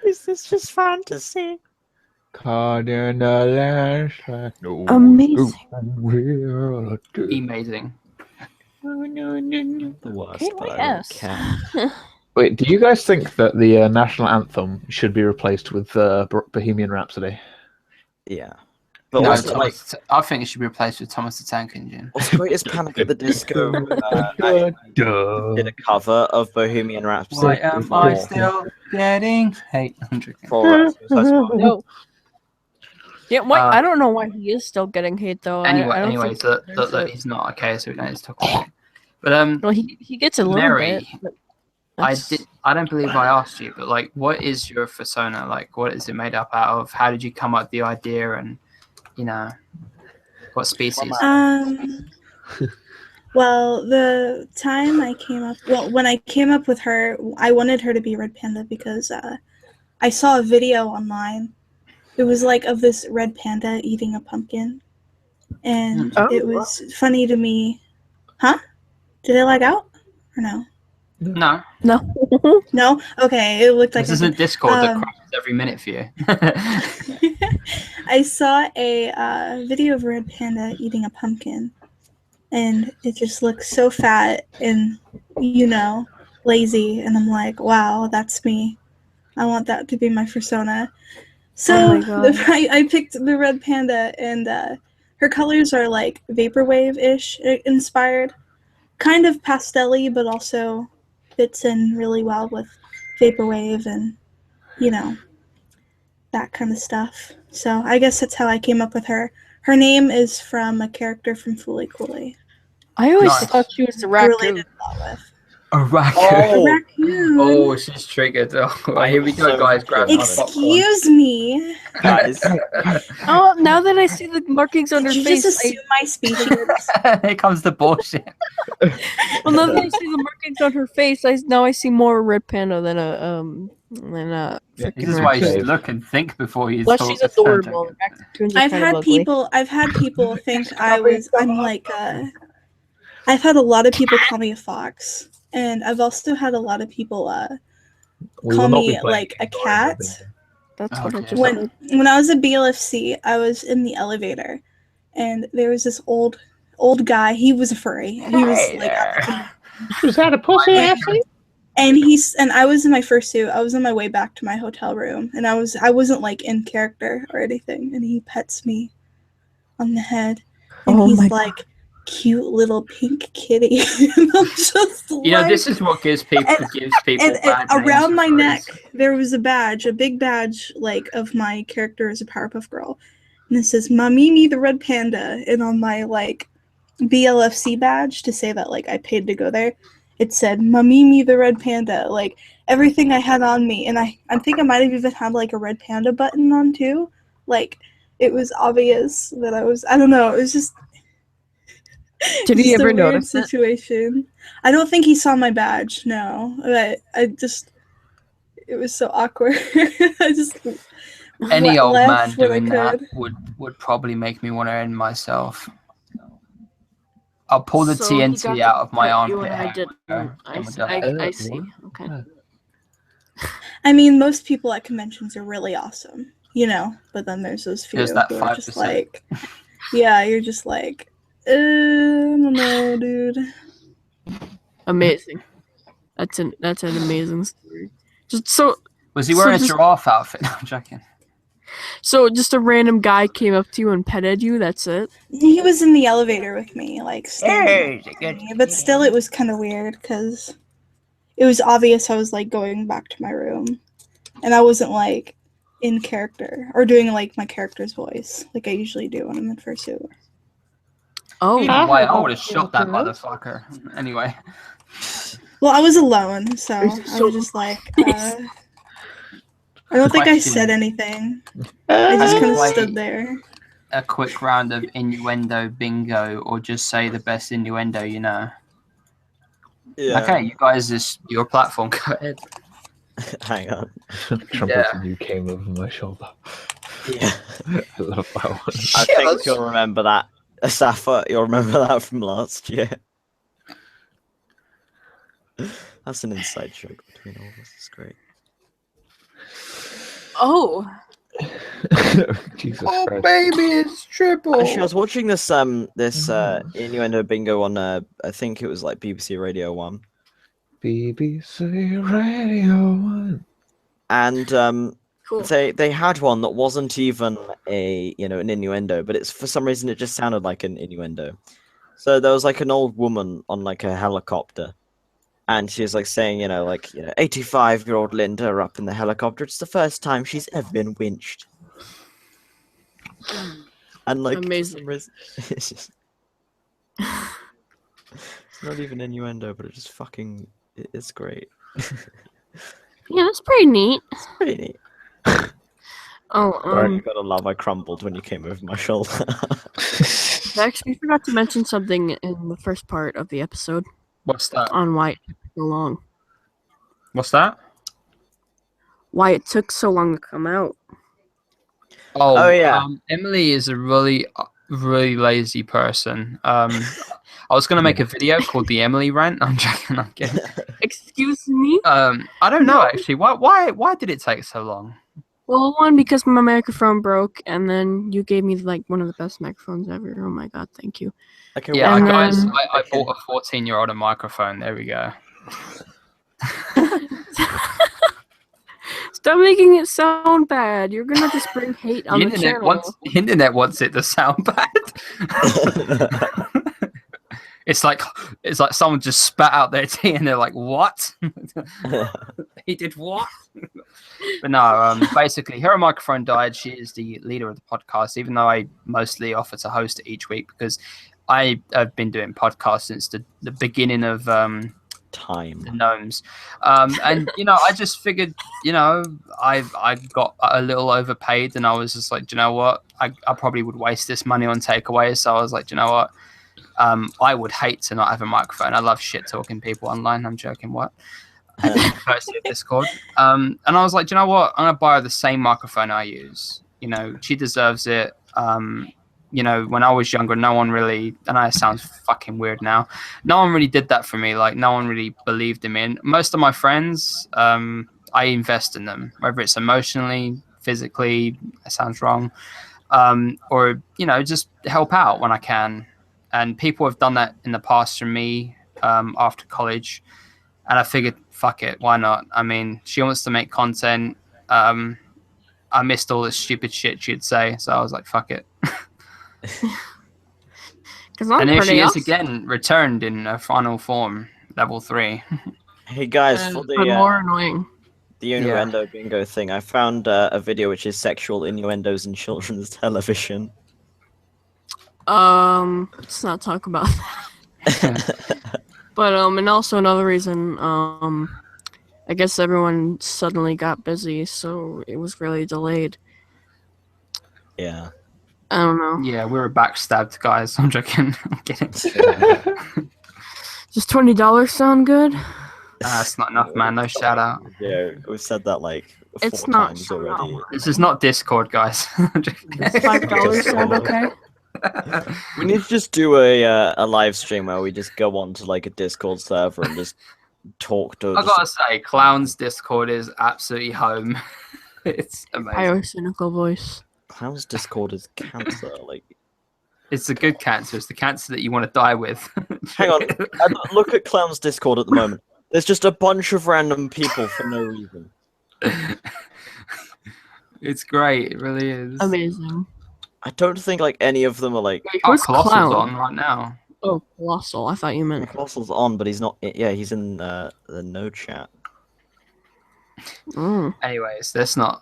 Is this just fantasy? Caught in a landslide. No Amazing. will do. Amazing. The worst, Okay, but wait, I don't yes. care. Wait, do you guys think that the national anthem should be replaced with Bohemian Rhapsody? Yeah. But No, also, like, I think it should be replaced with Thomas the Tank Engine. what's great is Panic at the Disco Duh. did a cover of Bohemian Rhapsody. Why am I still getting hate? I'm joking. for Suicide Squad. No. Yeah, why? Uh, I don't know why he is still getting hate though. I don't think So there's that a- he's not okay, so we don't need to talk about it. But well, he gets a little Mary, bit. But I don't believe I asked you, but like, what is your persona? Like, what is it made up out of? How did you come up with the idea? And what species? Well, the time I came up, when I came up with her, I wanted her to be Red Panda because I saw a video online. It was like of this red panda eating a pumpkin, and it was funny to me. Huh? Did I lag out or no? No, No? Okay, it looked like this isn't Discord that um, crashes every minute for you. I saw a video of a red panda eating a pumpkin, and it just looks so fat and, lazy, and I'm like, wow, that's me. I want that to be my persona. So Oh my God. I picked the red panda, and her colors are like vaporwave-ish inspired. Kind of pastel-y, but also fits in really well with vaporwave and, that kind of stuff. So I guess that's how I came up with her. Her name is from a character from Fooly Cooly. I always Nice. thought she was a I raccoon. related a lot with. A raccoon. Oh, Raccoon. Oh, she's triggered. Oh, here we go, guys. Grab my popcorn. Excuse me. guys. Oh, now that I see the markings on her Did you face, just assume my species? Here comes the bullshit. well, now that I see the markings on her face, I see more red panda than a This freaking is why you raccoon. should look and think before you Plus, talk. she's adorable. Raccoons are I've kind of had ugly. people think I'm like I've had a lot of people call me a fox, and I've also had a lot of people call me like a cat. That's what I Okay. just said. When I was at BLFC, I was in the elevator, and there was this old old guy. He was a furry. He was like, Was that a pussy Ashley? and I was in my fursuit. I was on my way back to my hotel room, and I wasn't like in character or anything. And he pets me on the head, and he's like, cute little pink kitty. And I'm just You know, this is what gives people and bad around my names. neck there was a badge, a big badge like of my character as a Powerpuff Girl, and it says Mamimi the Red Panda. And on my like BLFC badge, to say that like I paid to go there, it said Mamimi the Red Panda. Like everything I had on me, and I think I might have even had like a red panda button on too. Like it was obvious that I don't know, it was just Did he ever notice it? situation. I don't think he saw my badge, no. But it was so awkward. I just Any old man laughed when I doing that could. would probably make me want to end myself. I'll pull the So he got TNT to out of my pet you armpit and I hair, didn't. and we're done. I see. What? Okay. I mean, most people at conventions are really awesome, you know, but then there's those few There's that who are just 5%. like, yeah, you're just like, I don't know, dude. Amazing. That's an amazing story. Just so Was he wearing a just- giraffe outfit? No, I'm joking. So just a random guy came up to you and petted you, that's it? He was in the elevator with me, like, standing next to me, but still it was kind of weird, because it was obvious I was, like, going back to my room, and I wasn't, like, in character, or doing, like, my character's voice, like I usually do when I'm in fursuit. Oh. Either way, I would have shot that motherfucker. Anyway. Well, I was alone, so I So- was just like, I don't think I said anything. I just kind of Wait. stood there. A quick round of innuendo bingo, or just say the best innuendo you know. Yeah. Okay, you guys, it's your platform. Go ahead. Hang on. Trumpet and you came over my shoulder. Yeah. I love that one. I think you'll remember that. Safa, you'll remember that from last year. That's an inside joke between all of us. It's great. Oh. Jesus Oh, Christ. baby, it's triple. Actually, I was watching this innuendo bingo on I think it was like BBC Radio 1. BBC Radio 1. And Cool. they had one that wasn't even an innuendo, but it's for some reason it just sounded like an innuendo. So there was like an old woman on like a helicopter, and she was like saying, 85-year-old Linda up in the helicopter. It's the first time she's ever been winched. And like, Amazing. for some reason, it's just it's not even innuendo, but it's great. Yeah, that's pretty neat. It's pretty neat. Oh, You gotta love I crumbled when you came over my shoulder. Vex, we forgot to mention something in the first part of the episode What's that? on why it took so long. What's that? Why it took so long to come out. Oh, yeah. Emily is a really lazy person. I was gonna make a video called the Emily rant. I'm joking. I'm kidding. Excuse me? I don't know actually. Why did it take so long? Well, one, because my microphone broke, and then you gave me like one of the best microphones ever. Oh my god, thank you. Okay, Yeah, And guys, then- I bought a 14-year-old a microphone. There we go. Stop making it sound bad. You're gonna just bring hate on the channel. The internet wants it to sound bad. It's like someone just spat out their tea and they're like, "What? He did what?" But no, basically, her microphone died. She is the leader of the podcast, even though I mostly offer to host it each week because I have been doing podcasts since the beginning of the gnomes. And I just figured, I got a little overpaid, and I was just like, do you know what? I probably would waste this money on takeaways. So I was like, do you know what? I would hate to not have a microphone. I love shit talking people online. I'm joking. What? Firstly, Discord. And I was like, do you know what? I'm gonna buy her the same microphone I use. She deserves it. When I was younger, no one really, and it sounds fucking weird now, no one really did that for me. Like, no one really believed in me. And most of my friends, I invest in them, whether it's emotionally, physically, it sounds wrong, or, just help out when I can. and people have done that in the past for me after college, and I figured, fuck it, why not? I mean, she wants to make content. I missed all this stupid shit she'd say, so I was like, fuck it. And here she is again, returned in a final form, level 3. Hey guys, for but more annoying. the innuendo bingo thing, I found a video which is sexual innuendos in children's television. Let's not talk about that. But and also another reason, I guess everyone suddenly got busy, so it was really delayed. Yeah. I don't know. Yeah, we were backstabbed, guys. I'm joking. I'm kidding. Does $20 sound good? That's not enough, man. No shout out. Yeah, we've said that like It's 4 not times already. This is not Discord, guys. $5 sound okay? We need to just do a live stream where we just go on to like a Discord server and just talk to. I gotta say, Clown's Discord is absolutely home. It's amazing. Higher cynical voice. Clown's Discord is cancer. Like, it's a good cancer. It's the cancer that you want to die with. hang on, look at Clown's Discord at the moment. There's just a bunch of random people for no reason. It's great. It really is. Amazing. I don't think like any of them are like. Wait, Oh, who's Colossal's Clown? on right now. Oh, Colossal. I thought you meant. Colossal's on, but he's not. Yeah, he's in the no chat. Anyways, let's not.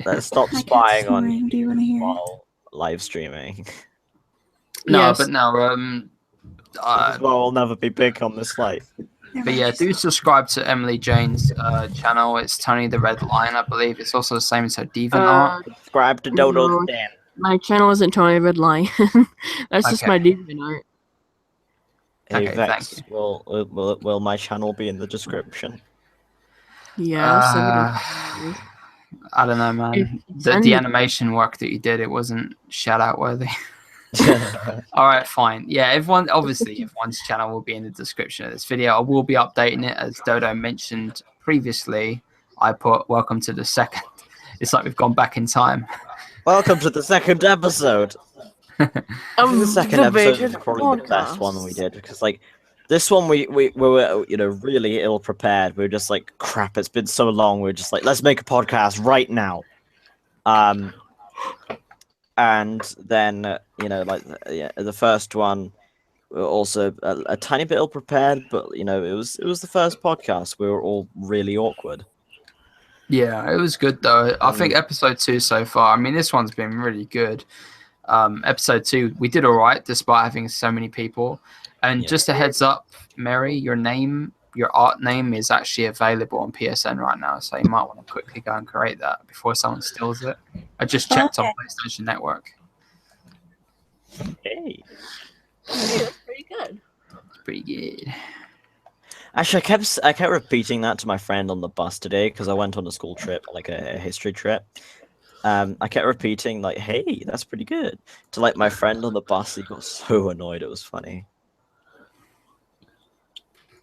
Let's stop spying on What do you want to hear? while live streaming. No, Yes. but no. Well, we'll never be big on this light. But yeah, do subscribe to Emily Jane's channel. It's Tony the Red Lion, I believe. It's also the same as her DeviantArt. Subscribe to Dodo's no. Den. My channel isn't Tony Red Lion. That's just Okay. my DeviantArt. Hey Okay, Vex, thank will my channel be in the description? Yeah. I don't know, man. The animation work that you did, it wasn't shout out worthy. All right, fine. Yeah, everyone's channel will be in the description of this video. I will be updating it, as Dodo mentioned previously. I put welcome to the second. It's like we've gone back in time. Welcome to the second episode. I think the second episode was probably the best one we did, because like this one we were really ill prepared. We were just like, crap, it's been so long. We are just like, let's make a podcast right now. And then the first one, we were also a tiny bit ill prepared, but it was the first podcast. We were all really awkward. Yeah, it was good though. I think episode 2 so far. I mean, this one's been really good. Episode 2, we did all right despite having so many people. And just a heads up, Mary, your art name is actually available on PSN right now, so you might want to quickly go and create that before someone steals it. I just checked on PlayStation Network. Hey, That's pretty good. It's pretty good. actually, I kept repeating that to my friend on the bus today because I went on a school trip, like a history trip. I kept repeating like, "Hey, that's pretty good," to like my friend on the bus. He got so annoyed. It was funny.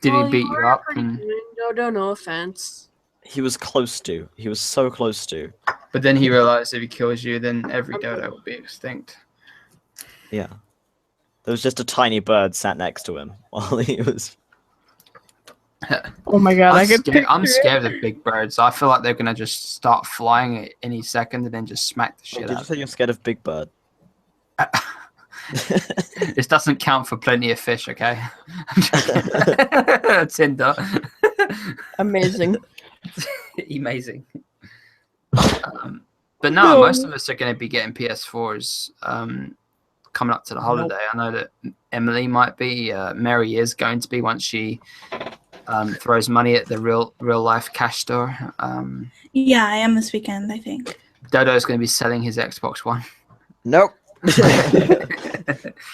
Did he beat you up? No offense. He was close to. He was so close to. But then he realized if he kills you, then every dodo will be extinct. Yeah. There was just a tiny bird sat next to him while he was. Oh my god, I'm scared of big birds. I feel like they're gonna just start flying at any second and then just smack the shit Did you out. say you're scared of Big Bird? This doesn't count for plenty of fish, okay? Tinder. Amazing. Amazing. But no, most of us are going to be getting PS4s coming up to the holiday. I know that Emily might be. Mary is going to be once she throws money at the real life cash store. Yeah, I am this weekend, I think. Dodo's going to be selling his Xbox One. Nope.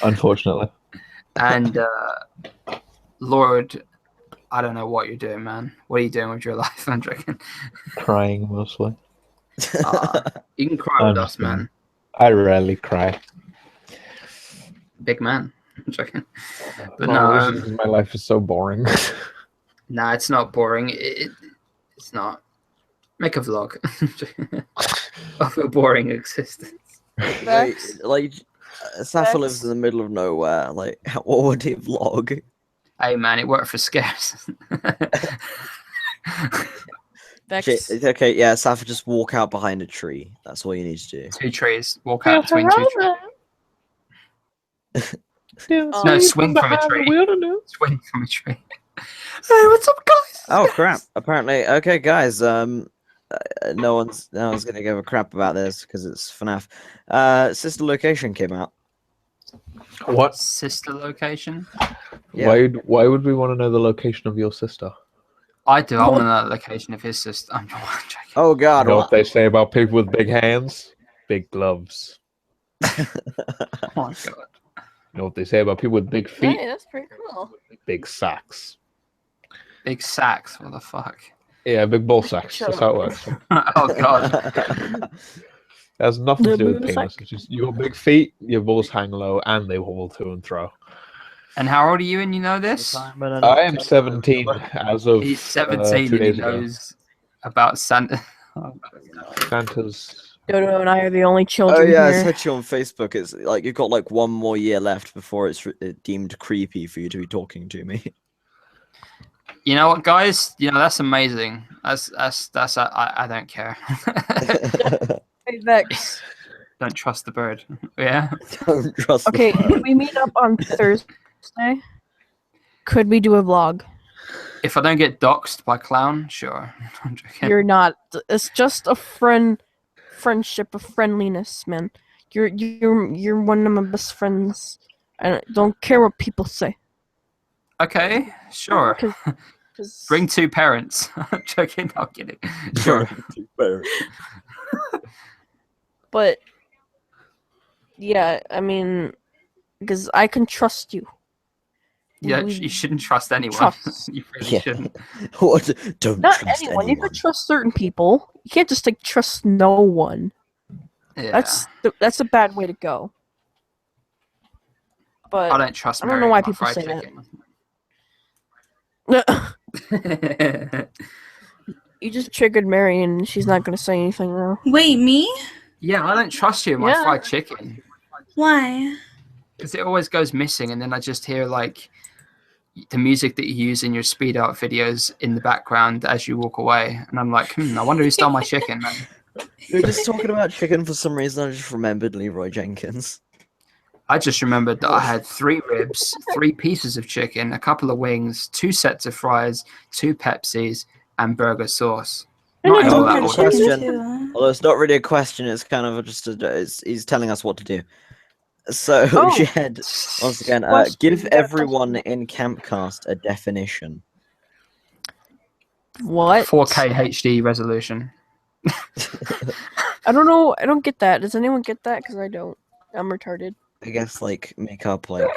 Unfortunately. And Lord, I don't know what you're doing, man. What are you doing with your life, I'm joking. Crying mostly. You can cry with us, man. I rarely cry. Big man. I'm joking. But No, no, my life is so boring. nah, it's not boring. It's not. Make a vlog of a boring existence. Like Safa lives in the middle of nowhere. Like, what would he vlog? Hey man, it worked for scares. Vex. Okay, yeah, Safa, just walk out behind a tree. That's all you need to do. 2 trees. Walk out between 2 trees. No, swing from a tree. Swing from a tree. Hey, what's up, guys? Oh crap! Apparently, okay, guys. No one's gonna give a crap about this because it's FNAF. Sister Location came out. What? Sister location? Yeah. Why would we want to know the location of your sister? I do. I want to know the location of his sister. I'm joking. Oh God! You know what they say about people with big hands? Big gloves. Oh my god. You know what they say about people with big feet? Hey, that's pretty cool. Big sacks. Big sacks. What the fuck? Yeah, big ball sacks. Shut That's up. how it works. Oh god. It has nothing to The do with boob penis. sack? It's just you got big feet, your balls hang low, and they wobble to and fro. And how old are you and you know this? I am 17 as of He's 17 2 and he days ago. knows about Santa. Santa's. Dodo and I are the only Oh children yeah, I here. said you on Facebook. It's like you've got like 1 more year left before it's deemed creepy for you to be talking to me. You know what, guys? You know that's amazing. That's I don't care. Hey, Vex. Don't trust the bird. Yeah. Don't trust. the Okay, bird. we meet up on Thursday. Could we do a vlog? If I don't get doxxed by clown, sure. I'm joking. You're not. It's just a friendship, a friendliness, man. You're one of my best friends. I don't care what people say. Okay, sure. 'Cause Bring 2 parents. I'm joking. I'm kidding. Sure. But yeah, I mean, because I can trust you. Yeah, We- you shouldn't trust anyone. Trust. You really Yeah. shouldn't. What? Don't Not trust anyone. You can trust certain people. You can't just like trust no one. Yeah. That's a bad way to go. But I don't trust. I don't know Mary why with my people fried say that. chicken. You just triggered Mary, and she's not gonna say anything now. Wait, me? Yeah, I don't trust you with my Yeah. fried chicken Why? because it always goes missing, and then I just hear like the music that you use in your speed art videos in the background as you walk away, and I'm like, I wonder who stole my chicken, man. We were just talking about chicken for some reason. I just remembered Leroy Jenkins. I just remembered that I had 3 ribs, 3 pieces of chicken, a couple of wings, 2 sets of fries, 2 Pepsis, and burger sauce. I Not in know, all don't that have order. question. Too. Although it's not really a question, it's kind of just he's telling us what to do. So, Oh. Jed, once again, Question. give You got a everyone in Campcast a definition. What? 4K HD resolution. I don't know. I don't get that. Does anyone get that? Because I don't. I'm retarded. I guess like make up like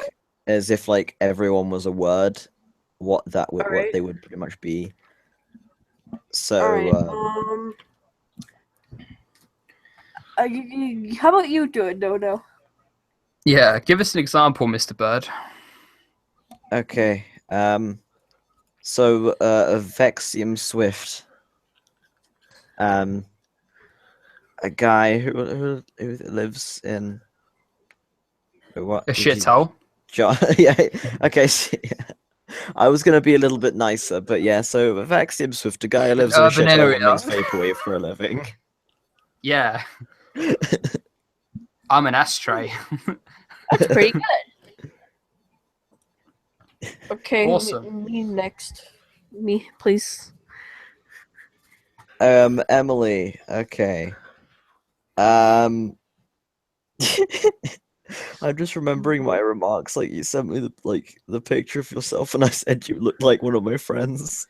as if like everyone was a word, what that would what Alright. they would pretty much be. So Alright. How about you do it, Dodo? Yeah, give us an example, Mr. Bird. okay, so Vexium Swift, a guy who lives in what A shithole. yeah, okay. So, yeah. I was gonna be a little bit nicer, but yeah. So Vexium Swift, a guy who lives in a Urban shithole area. and makes vaporwave for a living. Yeah. I'm an ashtray. That's pretty good. Okay. Awesome. Me next. Me, please. Emily. Okay. I'm just remembering my remarks. Like you sent me the picture of yourself, and I said you looked like one of my friends.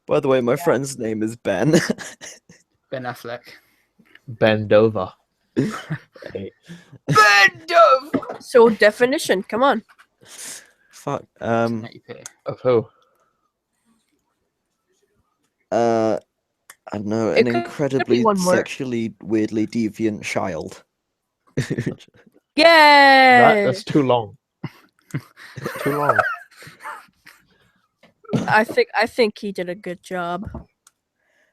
By the way, my friend's name is Ben. Ben Affleck. Bend over. Hey. Ben Dove! So definition. Come on. Fuck. Of who? I don't know, It an could be incredibly one word. sexually weirdly deviant child. Yay! That's too long. Too long. I think he did a good job.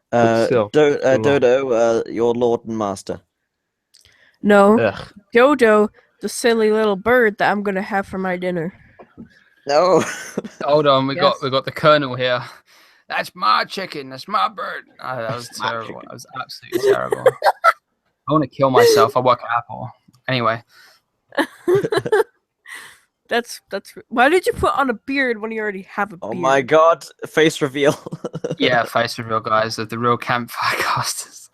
But still, too long. Dodo, your lord and master. No, Ugh. Dodo, the silly little bird that I'm gonna have for my dinner. No. Hold on, we Yes. got the Colonel here. That's my chicken. That's my bird. Oh, that was That's my terrible. chicken. That was absolutely terrible. I want to kill myself. I work at Apple. Anyway, That's. Why did you put on a beard when you already have a beard? Oh my god, face reveal. yeah, face reveal, guys, of the real campfire casters.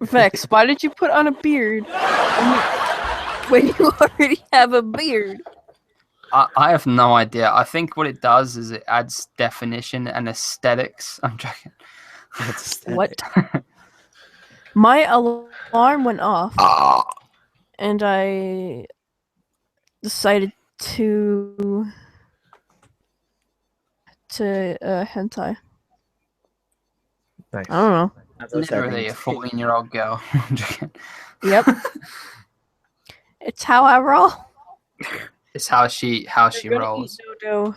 Vex, why did you put on a beard when you already have a beard? I have no idea. I think what it does is it adds definition and aesthetics. I'm joking. What? My alarm went off, and I decided to hentai. Nice. I don't know. Literally a 14-year-old girl. I'm joking. Yep. It's how I roll. It's how she rolls. Dodo.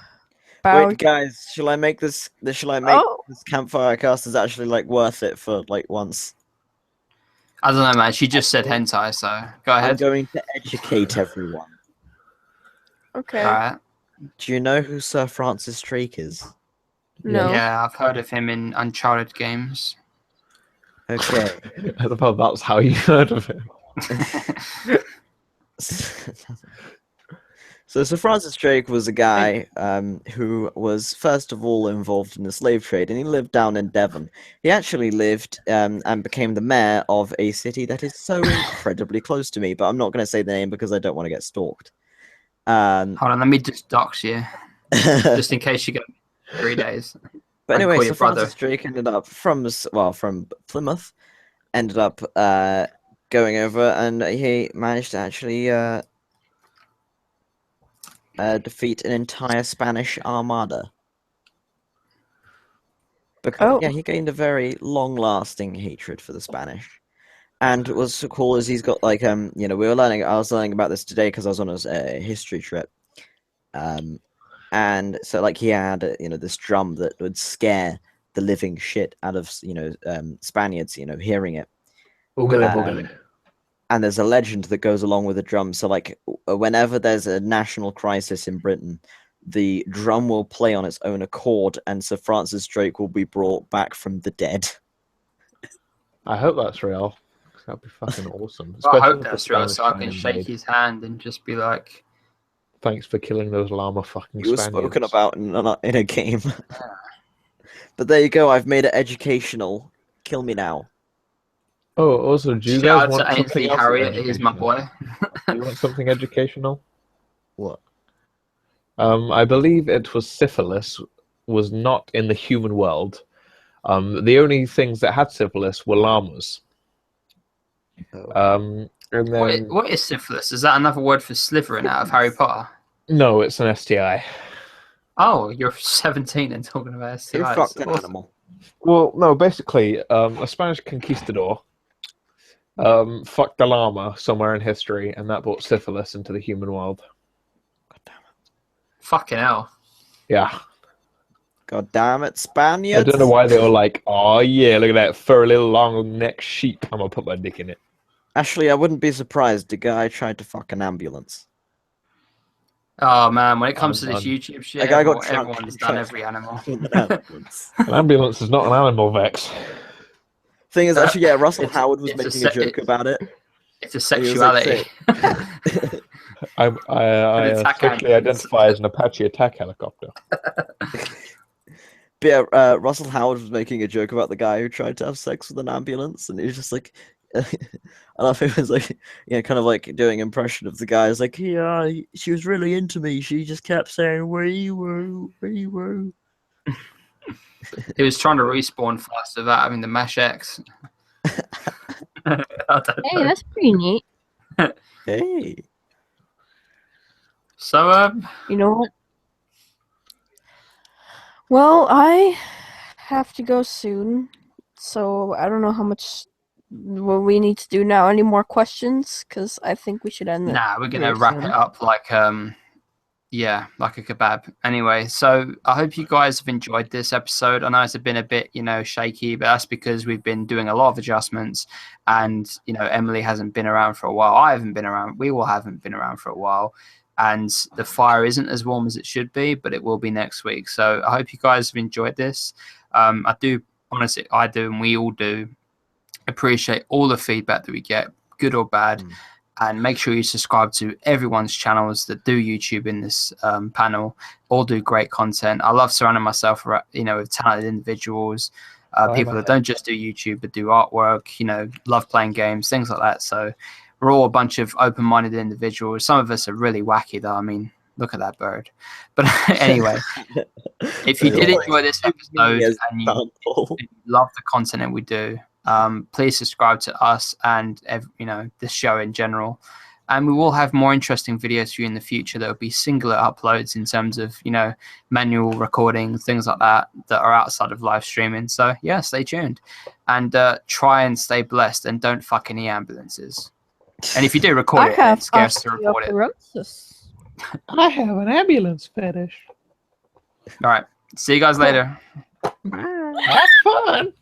Bow. Wait, guys, shall I make this this campfire cast is actually like worth it for like once? I don't know, man. She just said hentai, so go I'm ahead. going to educate everyone. Okay. All right. Do you know who Sir Francis Drake is? No. Yeah, I've heard of him in Uncharted games. Okay. I thought that's how you heard of him. So Sir Francis Drake was a guy who was first of all involved in the slave trade, and he lived down in Devon. He actually lived and became the mayor of a city that is so incredibly close to me, but I'm not going to say the name because I don't want to get stalked. Hold on, let me just dox you, just in case you get 3 days. But I can anyway, call Sir your brother. Francis Drake ended up from Plymouth, ended up going over, and he managed to actually defeat an entire Spanish armada. Because he gained a very long-lasting hatred for the Spanish. And what's so cool is he's got like I was learning about this today because I was on a history trip. And so like he had this drum that would scare the living shit out of Spaniards hearing it. Boogly. And there's a legend that goes along with the drum. So like whenever there's a national crisis in Britain, the drum will play on its own accord, and Sir Francis Drake will be brought back from the dead. I hope that's real. That'd be fucking awesome. Well, I Especially hope if the that's real, so I Spanish can are shake invade. his hand and just be like, Thanks for killing those llama fucking He was Spaniards. spoken about in a game. But there you go. I've made it educational. Kill me now. Oh, also, do you shout guys out want to something Ainsley else Harriet, he's my educational? boy. Do you want something educational? What? I believe it was syphilis was not in the human world. The only things that had syphilis were llamas. Oh. And then What is syphilis? Is that another word for Slytherin out of Harry Potter? no, it's an STI. Oh, you're 17 and talking about STIs. Who fucked an animal? Well, no, basically, a Spanish conquistador fucked a llama somewhere in history, and that brought syphilis into the human world. Fucking hell. Yeah. God damn it, Spaniards! I don't know why they were like, oh yeah, look at that furry little long neck sheep. I'm gonna put my dick in it. Actually, I wouldn't be surprised. The guy tried to fuck an ambulance. Oh man, when it comes to I'm this done. YouTube shit, Like, I got drunk everyone's and done tried every animal. An ambulance. An ambulance is not an animal, Vex. Thing is, actually, yeah, Russell It's- Howard was it's a making a joke it's- about it. It's a And he was like, sexuality. I attack officially ambulance. identify as an Apache attack helicopter. But yeah, Russell Howard was making a joke about the guy who tried to have sex with an ambulance, and he was just like, I love it was like, kind of like doing impression of the guy. It's like, yeah, she was really into me. She just kept saying, where you were. He was trying to respawn fast without having the mash X. I don't Hey, know. that's pretty neat. Hey. So, You know what? Well, I have to go soon, so I don't know how much what we need to do now. Any more questions? Because I think we should end it. nah, we're gonna here wrap soon. it up like Yeah, like a kebab. Anyway, so I hope you guys have enjoyed this episode. I know it's been a bit, shaky, but that's because we've been doing a lot of adjustments, and Emily hasn't been around for a while. I haven't been around. We all haven't been around for a while, and the fire isn't as warm as it should be, but it will be next week. So I hope you guys have enjoyed this. I do, honestly, I do, and we all do appreciate all the feedback that we get, good or bad. And make sure you subscribe to everyone's channels that do YouTube in this panel. All do great content. I love surrounding myself, with talented individuals, people that don't just do YouTube but do artwork. Love playing games, things like that. So we're all a bunch of open-minded individuals. Some of us are really wacky, though. I mean, look at that bird. But anyway, if you did enjoy this episode and you love the content that we do, please subscribe to us and this show in general, and we will have more interesting videos for you in the future that will be singular uploads in terms of manual recording, things like that are outside of live streaming. So yeah, stay tuned and try and stay blessed and don't fuck any ambulances, and if you do record it's scarce to report it. I have an ambulance fetish. All right, see you guys later. Have fun.